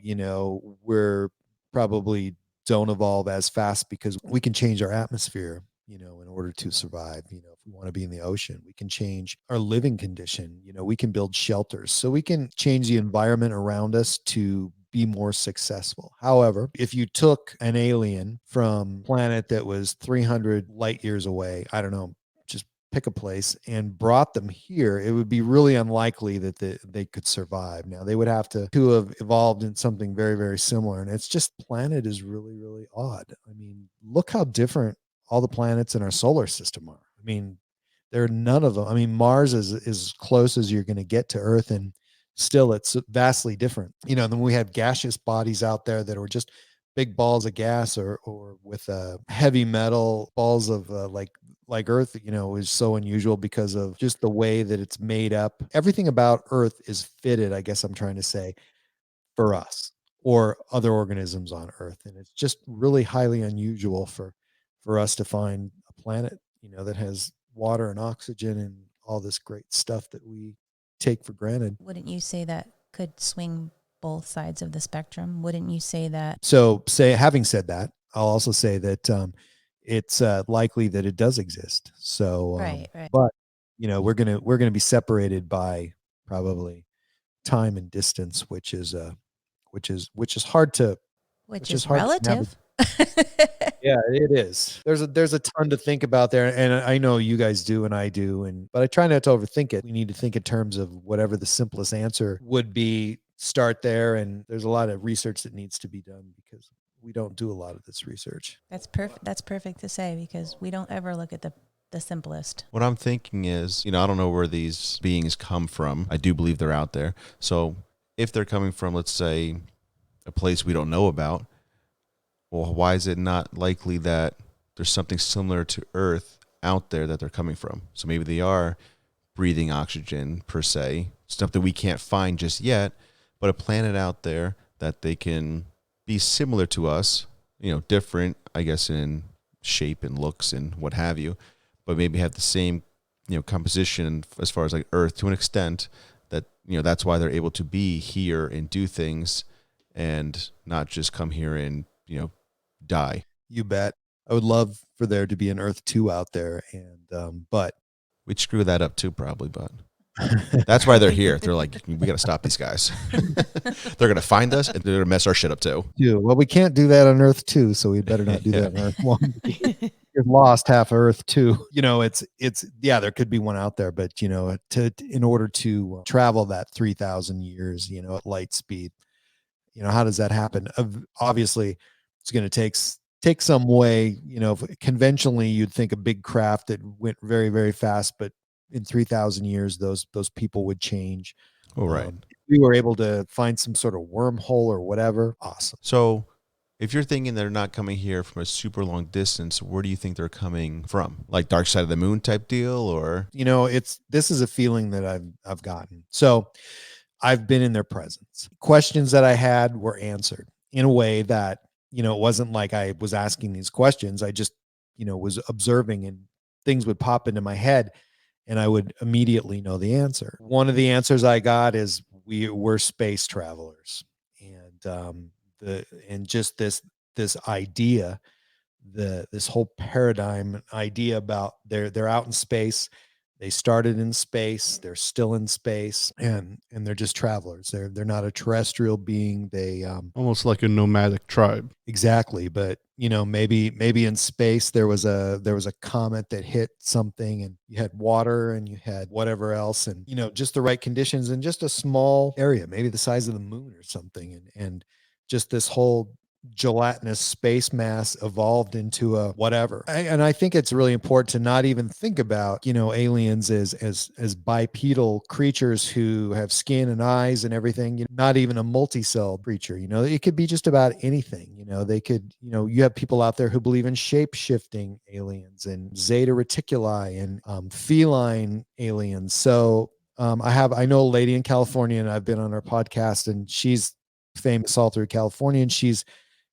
we're probably don't evolve as fast because we can change our atmosphere, in order to survive. If we want to be in the ocean, we can change our living condition. We can build shelters, so we can change the environment around us to be more successful. However, if you took an alien from a planet that was 300 light years away, I don't know, just pick a place, and brought them here, it would be really unlikely that they could survive. Now, they would have to have evolved in something very, very similar. And it's just, planet is really, really odd. I mean, look how different all the planets in our solar system are. I mean, there are none of them. I mean, Mars is as close as you're going to get to Earth, and still it's vastly different. Then we have gaseous bodies out there that are just big balls of gas, or with heavy metal balls of like Earth, is so unusual because of just the way that it's made up. Everything about Earth is fitted, I guess I'm trying to say, for us or other organisms on Earth. And it's just really highly unusual for us to find a planet, that has water and oxygen and all this great stuff that we take for granted. Wouldn't you say that could swing both sides of the spectrum? Wouldn't you say that? So, having said that, I'll also say that it's likely that it does exist. So, Right. But we're gonna be separated by probably time and distance, which is hard to Which is hard to relative. Yeah, it is. There's a ton to think about there, and I know you guys do, and I do, but I try not to overthink it. We need to think in terms of whatever the simplest answer would be. Start there, and there's a lot of research that needs to be done because we don't do a lot of this research. That's perfect. That's perfect to say, because we don't ever look at the simplest. What I'm thinking is, I don't know where these beings come from. I do believe they're out there. So if they're coming from, let's say, a place we don't know about, well, why is it not likely that there's something similar to Earth out there that they're coming from? So maybe they are breathing oxygen per se, stuff that we can't find just yet, but a planet out there that they can be similar to us, different, I guess, in shape and looks and what have you, but maybe have the same, composition as far as like Earth to an extent that, that's why they're able to be here and do things and not just come here and, die. You bet. I would love for there to be an Earth 2 out there, and but we'd screw that up too, probably, but that's why they're here. They're like, we got to stop these guys. They're going to find us and they're going to mess our shit up too. Yeah, well, we can't do that on Earth 2, so we better not do that on Earth 1. You've lost half Earth 2. It's there could be one out there, but in order to travel that 3,000 years, at light speed, how does that happen? Obviously, it's going to take take some way, conventionally you'd think a big craft that went very, very fast, but in 3,000 years, those people would change. Oh, right. If we were able to find some sort of wormhole or whatever, awesome. So if you're thinking they're not coming here from a super long distance, where do you think they're coming from? Like Dark Side of the Moon type deal, or? This is a feeling that I've gotten. So I've been in their presence. Questions that I had were answered in a way that, it wasn't like I was asking these questions. I just, was observing, and things would pop into my head and I would immediately know the answer. One of the answers I got is we're space travelers. And just this idea, this whole paradigm idea about they're out in space. They started in space, they're still in space, and they're just travelers. They're not a terrestrial being. They Almost like a nomadic tribe. exactly, but maybe in space there was a comet that hit something, and you had water and you had whatever else, and just the right conditions in just a small area, maybe the size of the moon or something, and just this whole gelatinous space mass evolved into a whatever. And I think it's really important to not even think about, aliens as bipedal creatures who have skin and eyes and everything, not even a multi-celled creature. It could be just about anything. They could, you have people out there who believe in shape-shifting aliens and zeta reticuli and feline aliens. So I know a lady in California, and I've been on her podcast, and she's famous all through California, and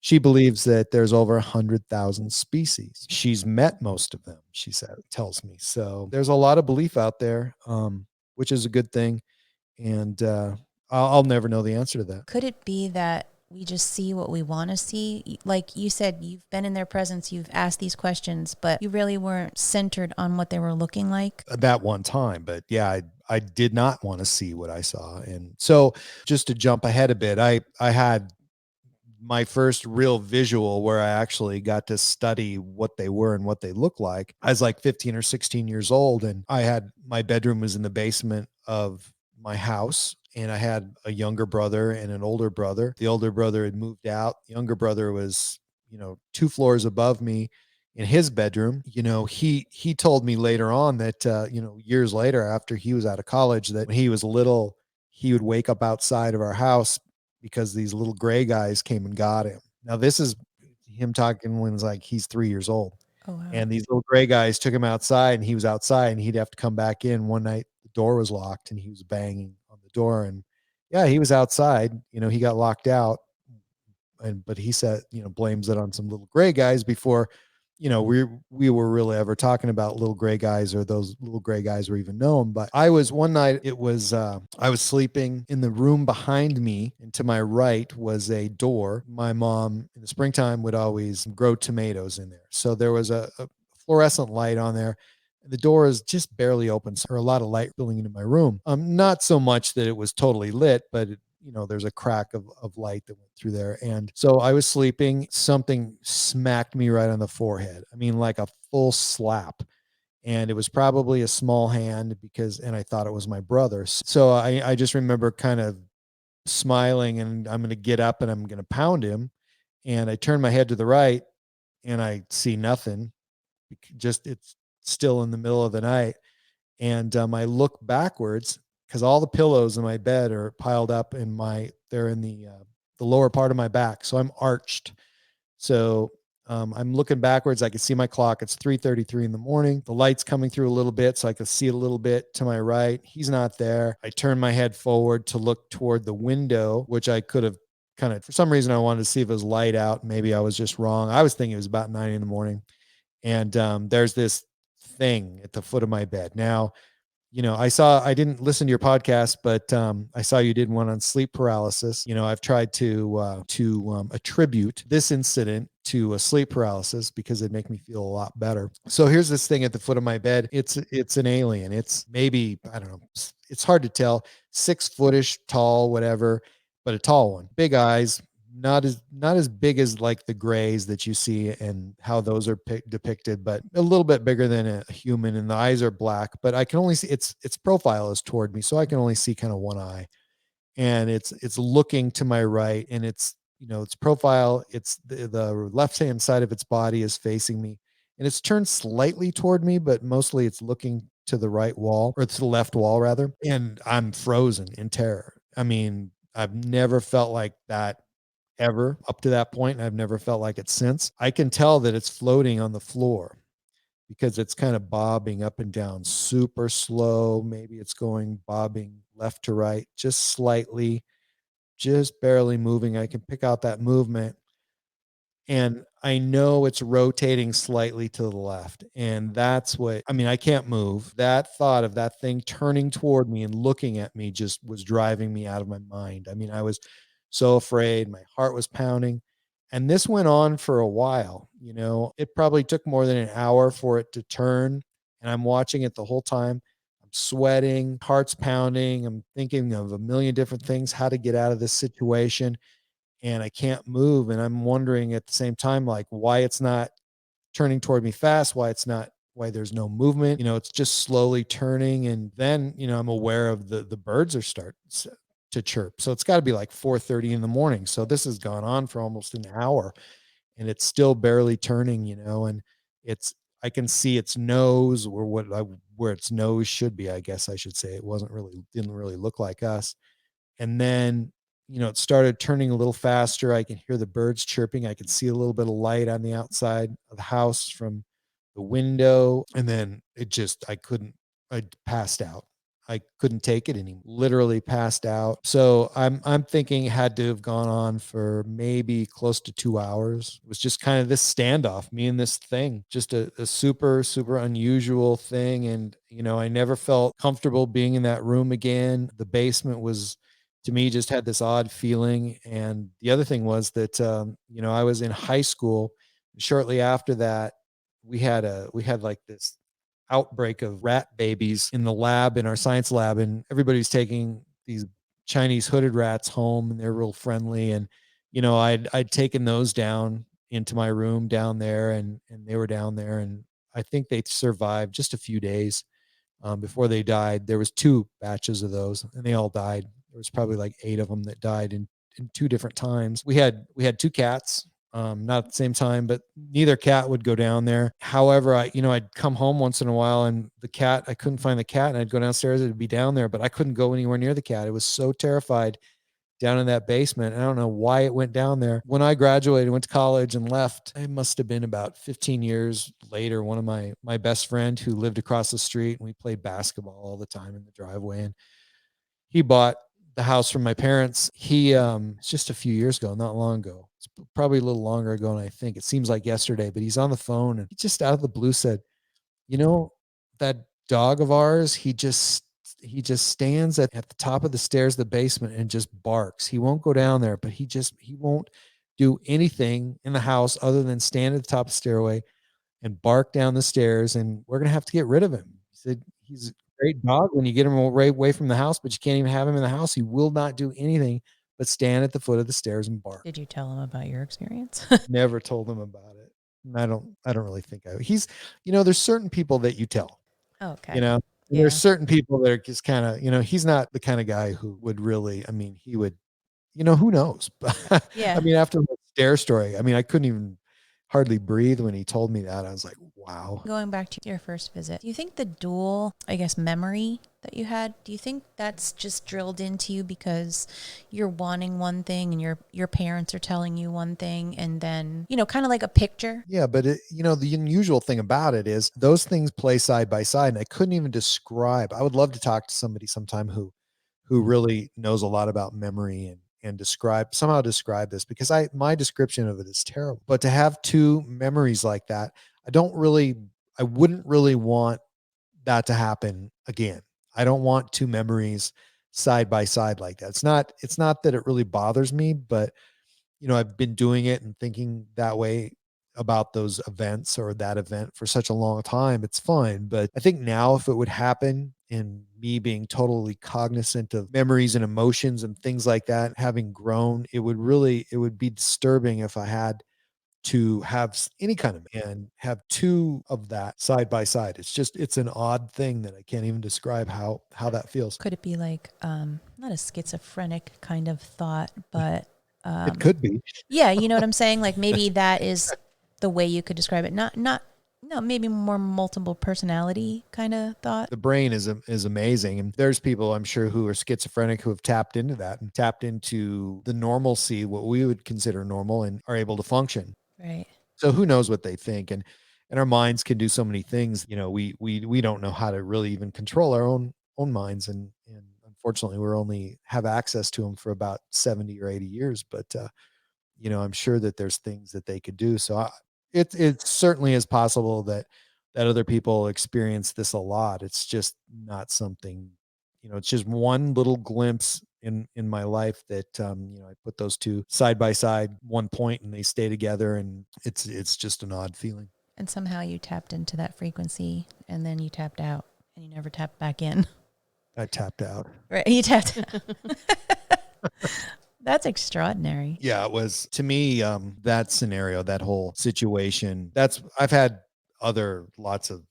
she believes that there's over 100,000 species. She's met most of them, she tells me. So there's a lot of belief out there, which is a good thing. And I'll never know the answer to that. Could it be that we just see what we want to see? Like you said, you've been in their presence, you've asked these questions, but you really weren't centered on what they were looking like? That one time. But yeah, I did not want to see what I saw. And so just to jump ahead a bit, I had my first real visual where I actually got to study what they were and what they looked like. I was like 15 or 16 years old, and my bedroom was in the basement of my house, and I had a younger brother and an older brother. The older brother had moved out. The younger brother was, 2 floors above me in his bedroom. He told me later on that, years later, after he was out of college, that when he was little, he would wake up outside of our house because these little gray guys came and got him. Now, this is him talking when he's 3 years old. Oh, wow. And these little gray guys took him outside, and he was outside, and he'd have to come back in. One night, the door was locked, and he was banging on the door. And yeah, he was outside. He got locked out. But he said, blames it on some little gray guys before, we were really ever talking about little gray guys, or those little gray guys were even known. But one night I was sleeping in the room behind me, and to my right was a door. My mom in the springtime would always grow tomatoes in there. So there was a fluorescent light on there. The door is just barely open, so a lot of light spilling into my room. Not so much that it was totally lit, but there's a crack of light that went through there. And so I was sleeping, something smacked me right on the forehead. I mean, like a full slap. And it was probably a small hand and I thought it was my brother. So I just remember kind of smiling, and I'm going to get up and I'm going to pound him. And I turn my head to the right, and I see nothing. It's still in the middle of the night. And I look backwards, because all the pillows in my bed are piled up they're in the lower part of my back. So I'm arched. So I'm looking backwards. I can see my clock. It's 3:33 in the morning. The light's coming through a little bit, so I can see a little bit to my right. He's not there. I turn my head forward to look toward the window, which I could have for some reason, I wanted to see if it was light out. Maybe I was just wrong. I was thinking it was about 9 in the morning. And there's this thing at the foot of my bed. Now, I didn't listen to your podcast, but I saw you did one on sleep paralysis. I've tried to attribute this incident to a sleep paralysis because it'd make me feel a lot better. So here's this thing at the foot of my bed. It's an alien. It's maybe, I don't know, it's hard to tell, 6-footish, tall, whatever, but a tall one, big eyes, not as big as like the grays that you see and how those are depicted, but a little bit bigger than a human, and the eyes are black, but I can only see its profile is toward me, so I can only see kind of one eye, and it's looking to my right, and it's its profile, it's the left-hand side of its body is facing me, and it's turned slightly toward me, but mostly it's looking to the right wall, or to the left wall rather. And I'm frozen in terror. I mean, I've never felt like that ever up to that point, and I've never felt like it since. I can tell that it's floating on the floor because it's kind of bobbing up and down super slow. Maybe it's going bobbing left to right, just slightly, just barely moving. I can pick out that movement, and I know it's rotating slightly to the left. And that's what, I mean, I can't move. That thought of that thing turning toward me and looking at me just was driving me out of my mind. I mean, I was so afraid. My heart was pounding. And this went on for a while. It probably took more than an hour for it to turn. And I'm watching it the whole time. I'm sweating, heart's pounding. I'm thinking of a million different things, how to get out of this situation, and I can't move. And I'm wondering at the same time, like, why it's not turning toward me fast, why there's no movement. It's just slowly turning. And then, I'm aware of the birds are starting to chirp. So it's got to be like 4:30 in the morning. So this has gone on for almost an hour, and it's still barely turning, and it's, I can see its nose, or where its nose should be, I guess I should say. Didn't really look like us. And then, it started turning a little faster. I can hear the birds chirping. I can see a little bit of light on the outside of the house from the window. And then I passed out. I couldn't take it anymore. Literally passed out. So I'm thinking it had to have gone on for maybe close to 2 hours. It was just kind of this standoff, me and this thing, just a super, super unusual thing. And, I never felt comfortable being in that room again. The basement was, to me, just had this odd feeling. And the other thing was that, I was in high school. Shortly after that, we had like this outbreak of rat babies in the lab, in our science lab, and everybody's taking these Chinese hooded rats home, and they're real friendly. And, I'd taken those down into my room down there, and they were down there. And I think they survived just a few days before they died. There was 2 batches of those, and they all died. There was probably like 8 of them that died in 2 different times. We had 2 cats, not at the same time, but neither cat would go down there. However, I'd come home once in a while, and I couldn't find the cat, and I'd go downstairs, it'd be down there, but I couldn't go anywhere near the cat. I was so terrified down in that basement. I don't know why it went down there. When I graduated, went to college and left, it must have been about 15 years later. One of my best friend, who lived across the street, and we played basketball all the time in the driveway, and he bought the house from my parents. It's just a few years ago, not long ago. It's probably a little longer ago than I think. It seems like yesterday, but he's on the phone, and he just out of the blue said, that dog of ours, he just stands at the top of the stairs of the basement and just barks. He won't go down there, but he won't do anything in the house other than stand at the top of the stairway and bark down the stairs, and we're going to have to get rid of him. He said he's a great dog when you get him right away from the house, but you can't even have him in the house. He will not do anything but stand at the foot of the stairs and bark. Did you tell him about your experience? Never told him about it. And I don't really think there's certain people that you tell, Okay. and Yeah. there's certain people that are just kind of, he's not the kind of guy who would really, he would, who knows? Yeah. After the stair story, I couldn't even hardly breathe when he told me that. I was like, wow. Going back to your first visit, do you think the dual, I guess, memory that you had, do you think that's just drilled into you because you're wanting one thing and your parents are telling you one thing, and then, kind of like a picture? Yeah, but the unusual thing about it is those things play side by side, and I couldn't even describe. I would love to talk to somebody sometime who really knows a lot about memory and somehow describe this, because my description of it is terrible. But to have 2 memories like that, I wouldn't really want that to happen again. I don't want 2 memories side by side like that. It's not that it really bothers me, but I've been doing it and thinking that way about those events or that event for such a long time. It's fine. But I think now, if it would happen, and me being totally cognizant of memories and emotions and things like that, having grown, it would be disturbing if I had to have any kind of, and have 2 of that side by side. It's an odd thing that I can't even describe how that feels. Could it be like, not a schizophrenic kind of thought, but It could be. Yeah, you know what I'm saying? Like maybe that is the way you could describe it. No, maybe more multiple personality kind of thought. The brain is amazing, and there's people I'm sure who are schizophrenic who have tapped into that and tapped into the normalcy, what we would consider normal, and are able to function. Right. So who knows what they think, and our minds can do so many things. You know, we don't know how to really even control our own minds, and unfortunately, we're only have access to them for about 70 or 80 years. But you know, I'm sure that there's things that they could do. So it certainly is possible that other people experience this a lot. It's just not something, you know, it's just one little glimpse in my life that you know, I put those two side by side one point and they stay together, and it's just an odd feeling. And somehow you tapped into that frequency and then you tapped out and you never tapped back in. I tapped out. Right. You tapped. That's extraordinary. Yeah, it was to me, that scenario, that whole situation. I've had other lots of,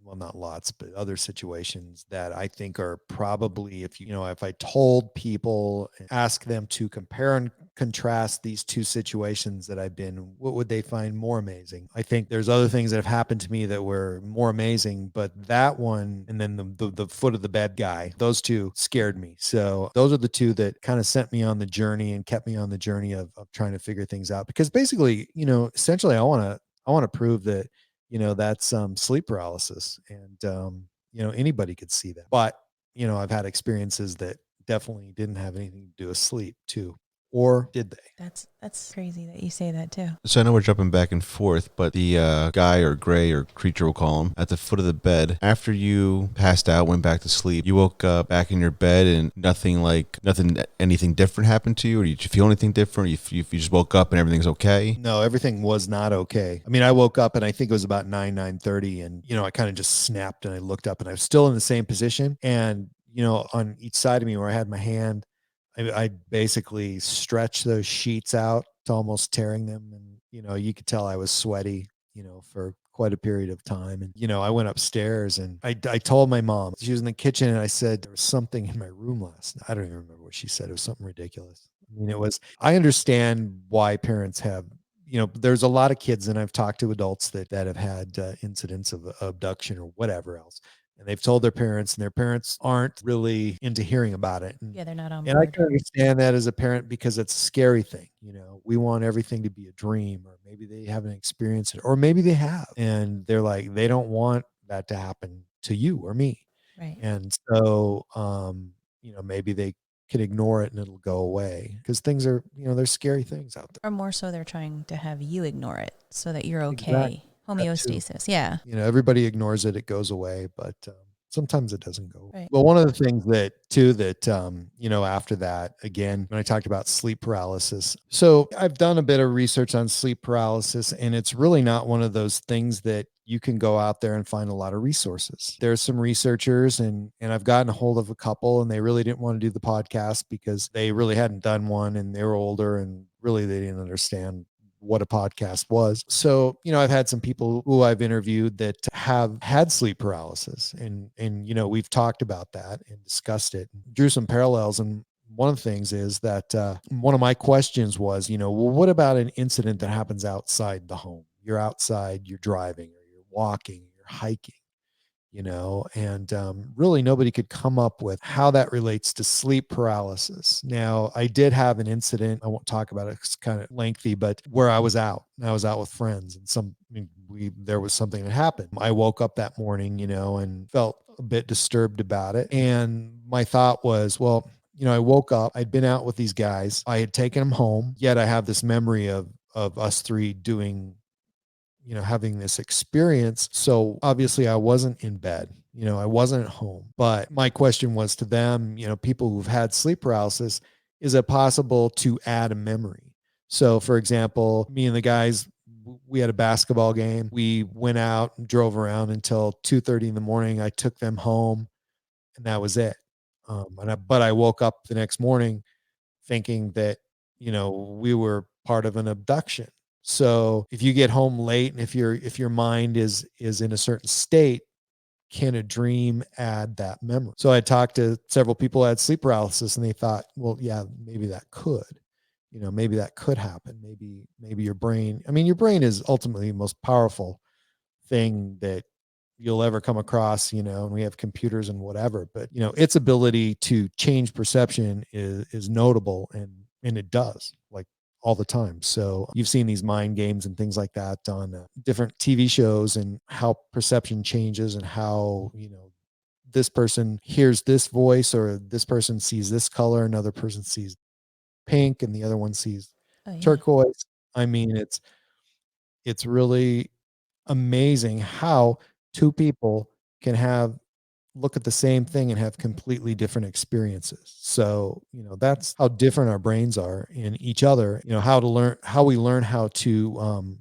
well, not lots, but other situations that I think are probably, if you know, if I told people, ask them to compare and contrast these two situations that I've been, what would they find more amazing? I think there's other things that have happened to me that were more amazing, but that one, and then the foot of the bed guy, those two scared me. So those are the two that kind of sent me on the journey and kept me on the journey of trying to figure things out. Because basically, you know, essentially I want to prove that, you know, that's sleep paralysis, and you know, anybody could see that. But you know, I've had experiences that definitely didn't have anything to do with sleep too, or did they? That's crazy that you say that too. So I know we're jumping back and forth, but the guy or gray or creature, we'll call him, at the foot of the bed, after you passed out, went back to sleep, you woke up back in your bed and anything different happened to you? Or did you feel anything different? You just woke up and everything's okay? No, everything was not okay. I mean, I woke up and I think it was about 9:30, and you know, I kind of just snapped and I looked up and I was still in the same position. And you know, on each side of me where I had my hand, I basically stretched those sheets out to almost tearing them. And, you know, you could tell I was sweaty, you know, for quite a period of time. And, you know, I went upstairs and I told my mom. She was in the kitchen and I said, there was something in my room last night. I don't even remember what she said. It was something ridiculous. I mean, I understand why parents have, you know, there's a lot of kids, and I've talked to adults that have had incidents of abduction or whatever else. And they've told their parents, and their parents aren't really into hearing about it. Yeah, they're not on And I board. can understand that as a parent, because it's a scary thing. You know, we want everything to be a dream, or maybe they haven't experienced it, or maybe they have. And they're like, they don't want that to happen to you or me. Right. And so, you know, maybe they can ignore it and it'll go away, because things are, you know, there's scary things out there. Or more so they're trying to have you ignore it so that you're okay. Exactly. Homeostasis. Yeah. You know, everybody ignores it, it goes away, but sometimes it doesn't go. Right. Well, one of the things that you know, after that, again, when I talked about sleep paralysis, so I've done a bit of research on sleep paralysis, and it's really not one of those things that you can go out there and find a lot of resources. There's some researchers, and I've gotten a hold of a couple, and they really didn't want to do the podcast because they really hadn't done one, and they were older, and really they didn't understand what a podcast was. So, you know, I've had some people who I've interviewed that have had sleep paralysis, and you know, we've talked about that and discussed it, drew some parallels. And one of the things is that one of my questions was, you know, well, what about an incident that happens outside the home? You're outside, you're driving, or you're walking, you're hiking, you know, and really nobody could come up with how that relates to sleep paralysis. Now, I did have an incident. I won't talk about it. It's kind of lengthy, but where I was out with friends, and there was something that happened. I woke up that morning, you know, and felt a bit disturbed about it. And my thought was, well, you know, I woke up, I'd been out with these guys, I had taken them home, yet I have this memory of us three doing, you know, having this experience. So obviously I wasn't in bed, you know, I wasn't at home. But my question was to them, you know, people who've had sleep paralysis, is it possible to add a memory? So for example, me and the guys, we had a basketball game. We went out and drove around until 2:30 in the morning. I took them home, and that was it. But I woke up the next morning thinking that, you know, we were part of an abduction. So if you get home late, and if your mind is in a certain state, can a dream add that memory? So I talked to several people who had sleep paralysis, and they thought, well, yeah, maybe that could, maybe that could happen. Maybe your brain, I mean, your brain is ultimately the most powerful thing that you'll ever come across, and we have computers and whatever, but its ability to change perception is notable, and it does, like, all the time. So you've seen these mind games and things like that on different TV shows, and how perception changes, and how, this person hears this voice, or this person sees this color, another person sees pink, and the other one sees Oh yeah. turquoise. I mean, it's really amazing how two people can look at the same thing and have completely different experiences. So, that's how different our brains are in each other. How we learn how to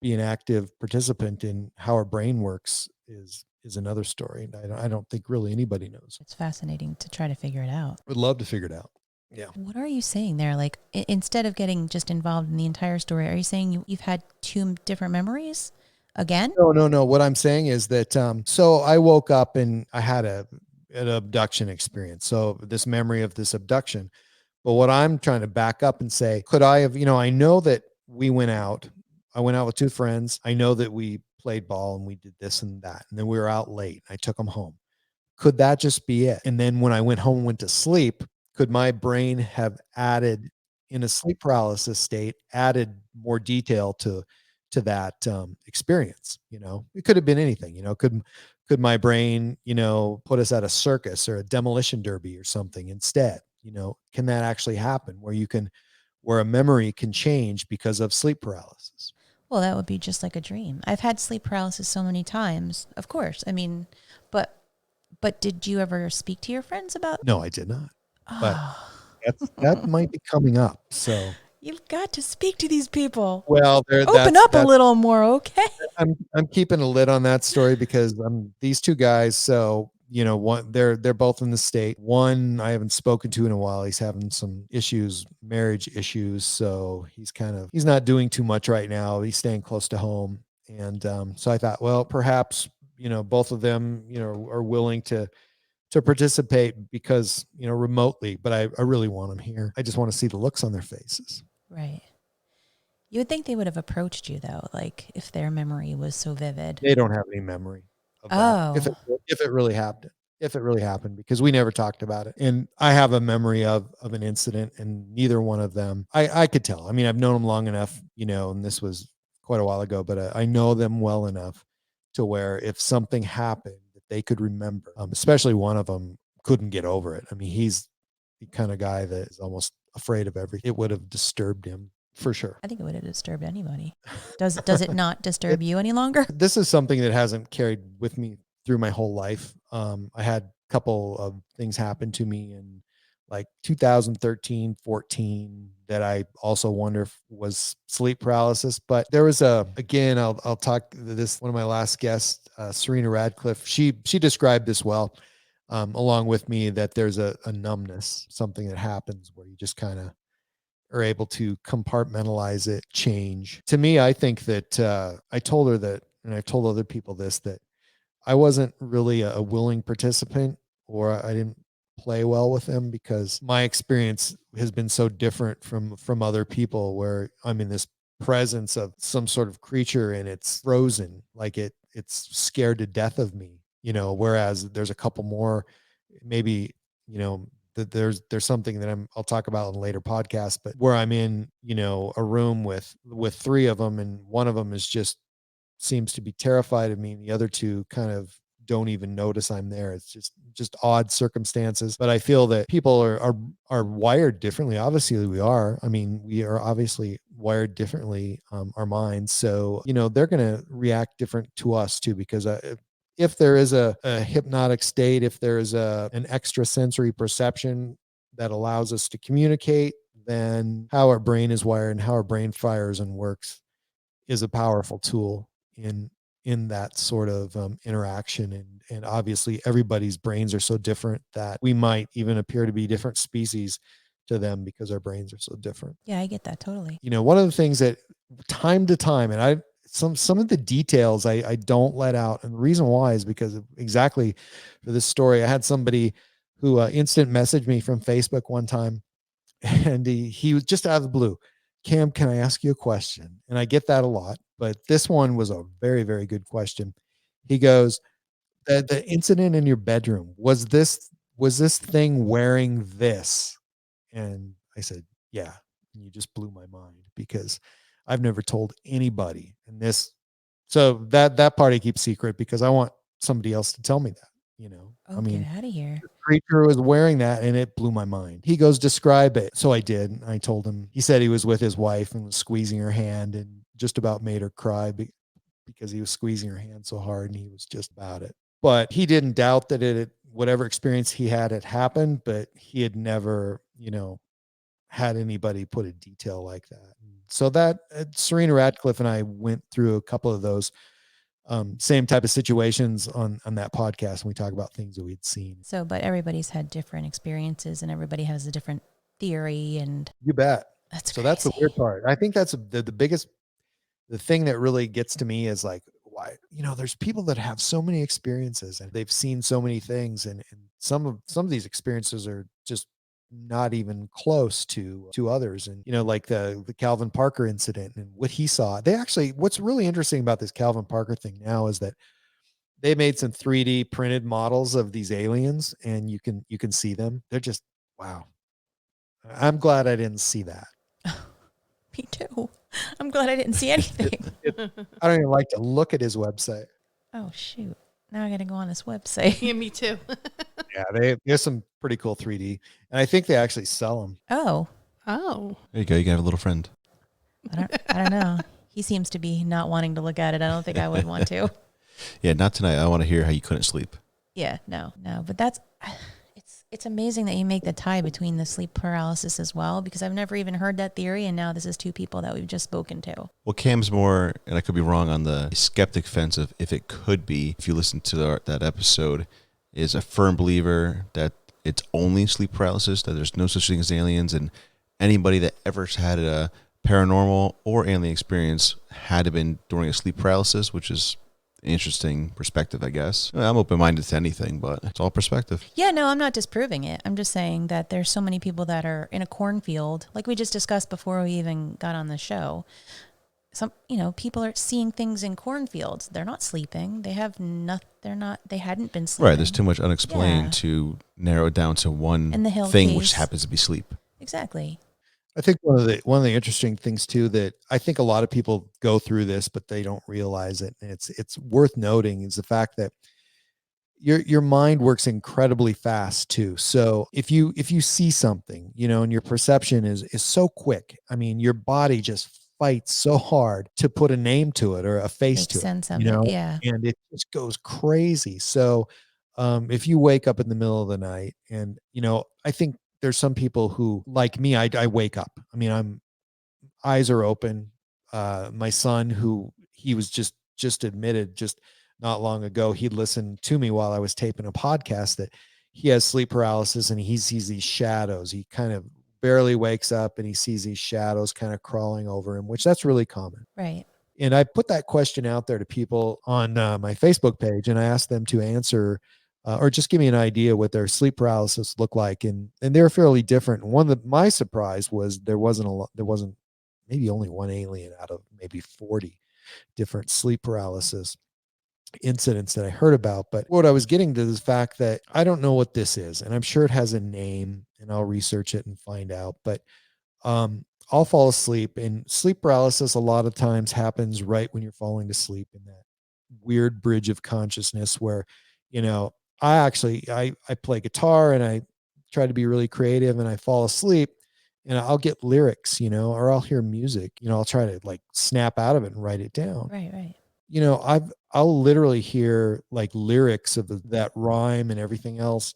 be an active participant in how our brain works is another story. And I don't think really anybody knows. It's fascinating to try to figure it out. Would love to figure it out. Yeah. What are you saying there? Like, instead of getting just involved in the entire story, are you saying you've had two different memories again? No. What I'm saying is that, so I woke up and I had an abduction experience. So this memory of this abduction, but what I'm trying to back up and say, could I have, I know that I went out with two friends. I know that we played ball and we did this and that. And then we were out late. I took them home. Could that just be it? And then when I went home and went to sleep, could my brain have added, in a sleep paralysis state, added more detail to that experience? It could have been anything. Could my brain, put us at a circus or a demolition derby or something instead? Can that actually happen, where a memory can change because of sleep paralysis? Well, that would be just like a dream. I've had sleep paralysis so many times. Of course. I mean, but did you ever speak to your friends about? No, I did not. But that might be coming up. So You've got to speak to these people. well, Open up a little more, okay? I'm keeping a lid on that story because these two guys. So one, they're both in the state. One I haven't spoken to in a while. He's having some issues, marriage issues. So he's not doing too much right now. He's staying close to home. And so I thought, well, perhaps both of them are willing to participate because remotely. But I really want them here. I just want to see the looks on their faces. Right. You would think they would have approached you though, like if their memory was so vivid. They don't have any memory of that. Oh. If it really happened, because we never talked about it. And I have a memory of an incident, and neither one of them, I could tell. I mean, I've known them long enough, and this was quite a while ago, but I know them well enough to where if something happened that they could remember, especially one of them couldn't get over it. I mean, he's the kind of guy that is almost afraid of everything. It would have disturbed him for sure. I think it would have disturbed anybody. Does it not disturb you any longer? This is something that hasn't carried with me through my whole life. I had a couple of things happen to me in like 2013, 14 that I also wonder if was sleep paralysis. But there was again, I'll talk this, one of my last guests, Serena Radcliffe. She described this well, along with me, that there's a numbness, something that happens where you just kind of are able to compartmentalize it, change. To me, I think that I told her that, and I've told other people this, that I wasn't really a willing participant, or I didn't play well with them, because my experience has been so different from other people, where I'm in this presence of some sort of creature and it's frozen, like it's scared to death of me, whereas there's a couple more, maybe, that there's something that I'll talk about in a later podcast, but where I'm in, a room with three of them, and one of them is just seems to be terrified of me, and the other two kind of don't even notice I'm there. It's just odd circumstances. But I feel that people are wired differently. Obviously we are. I mean, we are obviously wired differently, our minds. So, they're going to react different to us too, because if there is a hypnotic state, if there is an extrasensory perception that allows us to communicate, then how our brain is wired and how our brain fires and works is a powerful tool in that sort of interaction. And obviously everybody's brains are so different that we might even appear to be different species to them because our brains are so different. Yeah, I get that totally. One of the things that time to time, and some of the details I don't let out, and the reason why is because exactly for this story, I had somebody who instant messaged me from Facebook one time, And he was just out of the blue. Cam, can I ask you a question? And I get that a lot, but this one was a very, very good question. He goes, the incident in your bedroom, was this thing wearing this? And I said, yeah. And you just blew my mind because I've never told anybody. And this, so that part I keep secret because I want somebody else to tell me that, you know. Oh, I mean, get out of here. creature was wearing that and it blew my mind. He goes, describe it. So I did. I told him, he said he was with his wife and was squeezing her hand and just about made her cry because he was squeezing her hand so hard and he was just about it. But he didn't doubt that whatever experience he had happened, but he had never, you know, had anybody put a detail like that. So that Serena Radcliffe and I went through a couple of those same type of situations on that podcast. And we talk about things that we'd seen. So, but everybody's had different experiences and everybody has a different theory, and You bet. that's So that's the crazy. weird part. I think that's the biggest, the thing that really gets to me is like, why, you know, there's people that have so many experiences and they've seen so many things. And some of these experiences are just not even close to others. And, you know, like the Calvin Parker incident and what he saw, they actually, what's really interesting about this Calvin Parker thing now is that they made some 3D printed models of these aliens and you can see them. They're just, wow. I'm glad I didn't see that. Me too. I'm glad I didn't see anything. I don't even like to look at his website. Oh, shoot. Now I got to go on this website. Yeah, me too. Yeah, there's some pretty cool 3D, and I think they actually sell them. Oh, Oh. There you go. You can have a little friend. I don't know. He seems to be not wanting to look at it. I don't think I would want to. Yeah, not tonight. I want to hear how you couldn't sleep. Yeah, no. But it's amazing that you make the tie between the sleep paralysis as well, because I've never even heard that theory. And now this is two people that we've just spoken to. Well, Cam's more, and I could be wrong on the skeptic fence of if it could be, if you listen to that episode, is a firm believer that it's only sleep paralysis, that there's no such thing as aliens, and anybody that ever had a paranormal or alien experience had to been during a sleep paralysis, which is interesting perspective, I guess. I'm open-minded to anything, but it's all perspective. Yeah, no, I'm not disproving it. I'm just saying that there's so many people that are in a cornfield, like we just discussed before we even got on the show. Some, people are seeing things in cornfields. They're not sleeping. They have they hadn't been sleeping. Right, there's too much unexplained Yeah. to narrow it down to one And the hill thing, which case. happens to be sleep. Exactly. I think one of the interesting things too, that I think a lot of people go through this, but they don't realize it. And it's worth noting is the fact that your mind works incredibly fast too. So if you see something, and your perception is so quick, I mean, your body just fights so hard to put a name to it or a face Makes to sense it, of it. Yeah. and it just goes crazy. So if you wake up in the middle of the night and, I think there's some people who, like me, I wake up. I mean, eyes are open. My son, who he was just admitted just not long ago, he listened to me while I was taping a podcast that he has sleep paralysis and he sees these shadows. He kind of barely wakes up and he sees these shadows kind of crawling over him, which that's really common. Right. And I put that question out there to people on my Facebook page, and I asked them to answer or just give me an idea what their sleep paralysis looked like, and they're fairly different. And my surprise was there wasn't maybe only one alien out of maybe 40 different sleep paralysis incidents that I heard about. But what I was getting to is the fact that I don't know what this is, and I'm sure it has a name, and I'll research it and find out. But I'll fall asleep, and sleep paralysis a lot of times happens right when you're falling to sleep in that weird bridge of consciousness where, I play guitar and I try to be really creative and I fall asleep and I'll get lyrics, or I'll hear music, I'll try to like snap out of it and write it down. Right. I'll literally hear like lyrics of that rhyme and everything else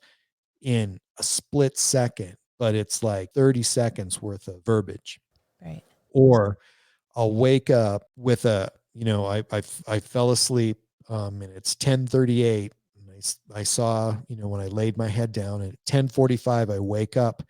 in a split second, but it's like 30 seconds worth of verbiage. Right. Or I'll wake up with I fell asleep and it's 10:38 and I saw, when I laid my head down at 10:45 I wake up,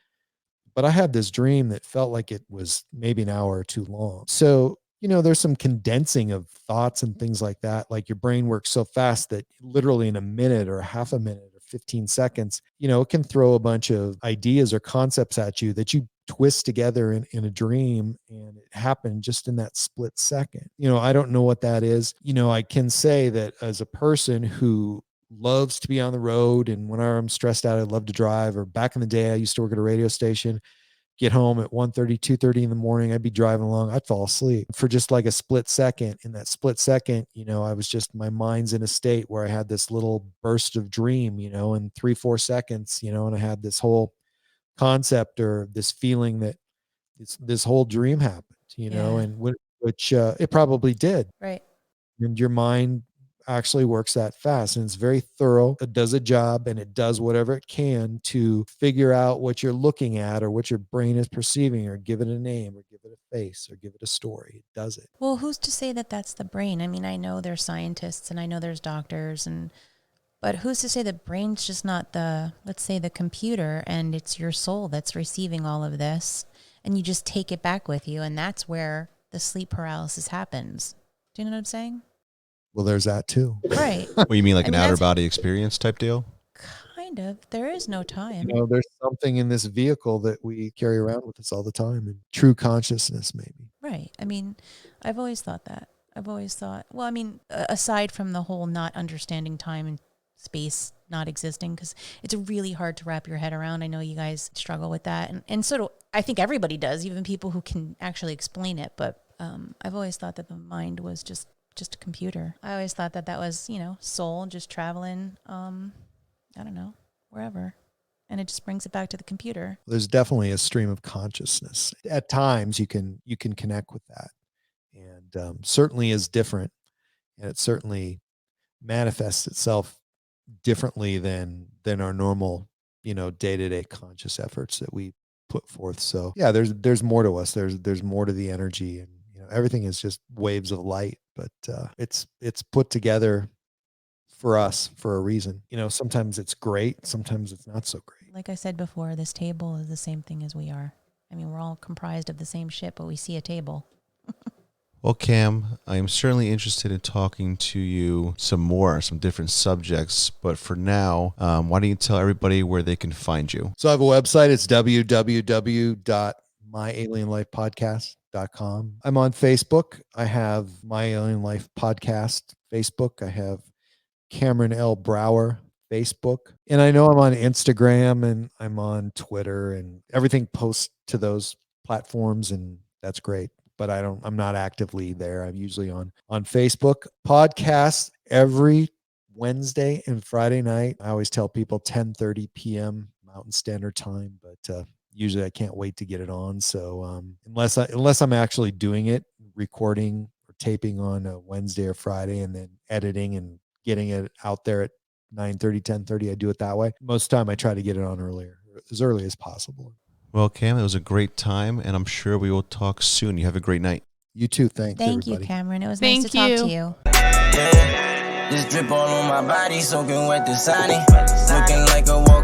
but I had this dream that felt like it was maybe an hour or too long. So, there's some condensing of thoughts and things like that. Like your brain works so fast that literally in a minute or half a minute or 15 seconds, it can throw a bunch of ideas or concepts at you that you twist together in a dream, and it happened just in that split second. I don't know what that is. I can say that as a person who loves to be on the road, and when I'm stressed out, I love to drive, or back in the day, I used to work at a radio station, get home at 1:30, 2:30 in the morning. I'd be driving along. I'd fall asleep for just like a split second. In that split second, I was just, my mind's in a state where I had this little burst of dream, in 3-4 seconds, and I had this whole concept or this feeling that this whole dream happened, and which it probably did. Right. And your mind actually works that fast, and it's very thorough. It does a job, and it does whatever it can to figure out what you're looking at or what your brain is perceiving, or give it a name, or give it a face, or give it a story. It does it. Well, who's to say that that's the brain? I mean, I know there's scientists and I know there's doctors, but who's to say the brain's just not let's say the computer, and it's your soul that's receiving all of this, and you just take it back with you, and that's where the sleep paralysis happens. Do you know what I'm saying? Well, there's that too. Right. What you mean, like an outer that's body experience type deal? Kind of. There is no time. There's something in this vehicle that we carry around with us all the time, and true consciousness, maybe. Right. I mean, I've always thought that. Well, I mean, aside from the whole not understanding time and space not existing, because it's really hard to wrap your head around. I know you guys struggle with that. And so I think everybody does, even people who can actually explain it. But I've always thought that the mind was just a computer. I always thought that was, soul just traveling, I don't know, wherever. And it just brings it back to the computer. There's definitely a stream of consciousness. At times you can connect with that, and certainly is different, and it certainly manifests itself differently than our normal, day-to-day conscious efforts that we put forth. So yeah, there's more to us. There's more to the energy, and everything is just waves of light, but it's put together for us for a reason. Sometimes it's great, sometimes it's not so great. Like I said before, this table is the same thing as we are. I mean, we're all comprised of the same shit, but we see a table. Well, Cam, I am certainly interested in talking to you some different subjects. But for now, why don't you tell everybody where they can find you? So I have a website. It's www.myalienlifepodcast.com. I'm on Facebook. I have My Alien Life Podcast Facebook. I have Cameron L. Brauer Facebook. And I know I'm on Instagram, and I'm on Twitter, and everything posts to those platforms, and that's great. But I'm not actively there. I'm usually on Facebook. Podcasts every Wednesday and Friday night. I always tell people 10:30 p.m. Mountain Standard Time, but usually I can't wait to get it on. So unless I'm actually doing it, recording or taping on a Wednesday or Friday, and then editing and getting it out there at 9:30, 10:30, I do it that way. Most of the time I try to get it on earlier, as early as possible. Well, Cam, it was a great time, and I'm sure we will talk soon. You have a great night. You too. Thanks, Thank everybody. you, Cameron. It was Thank nice to talk you. to you. Yeah. This drip all on my body, soaking wet the sunny. Looking like a walk.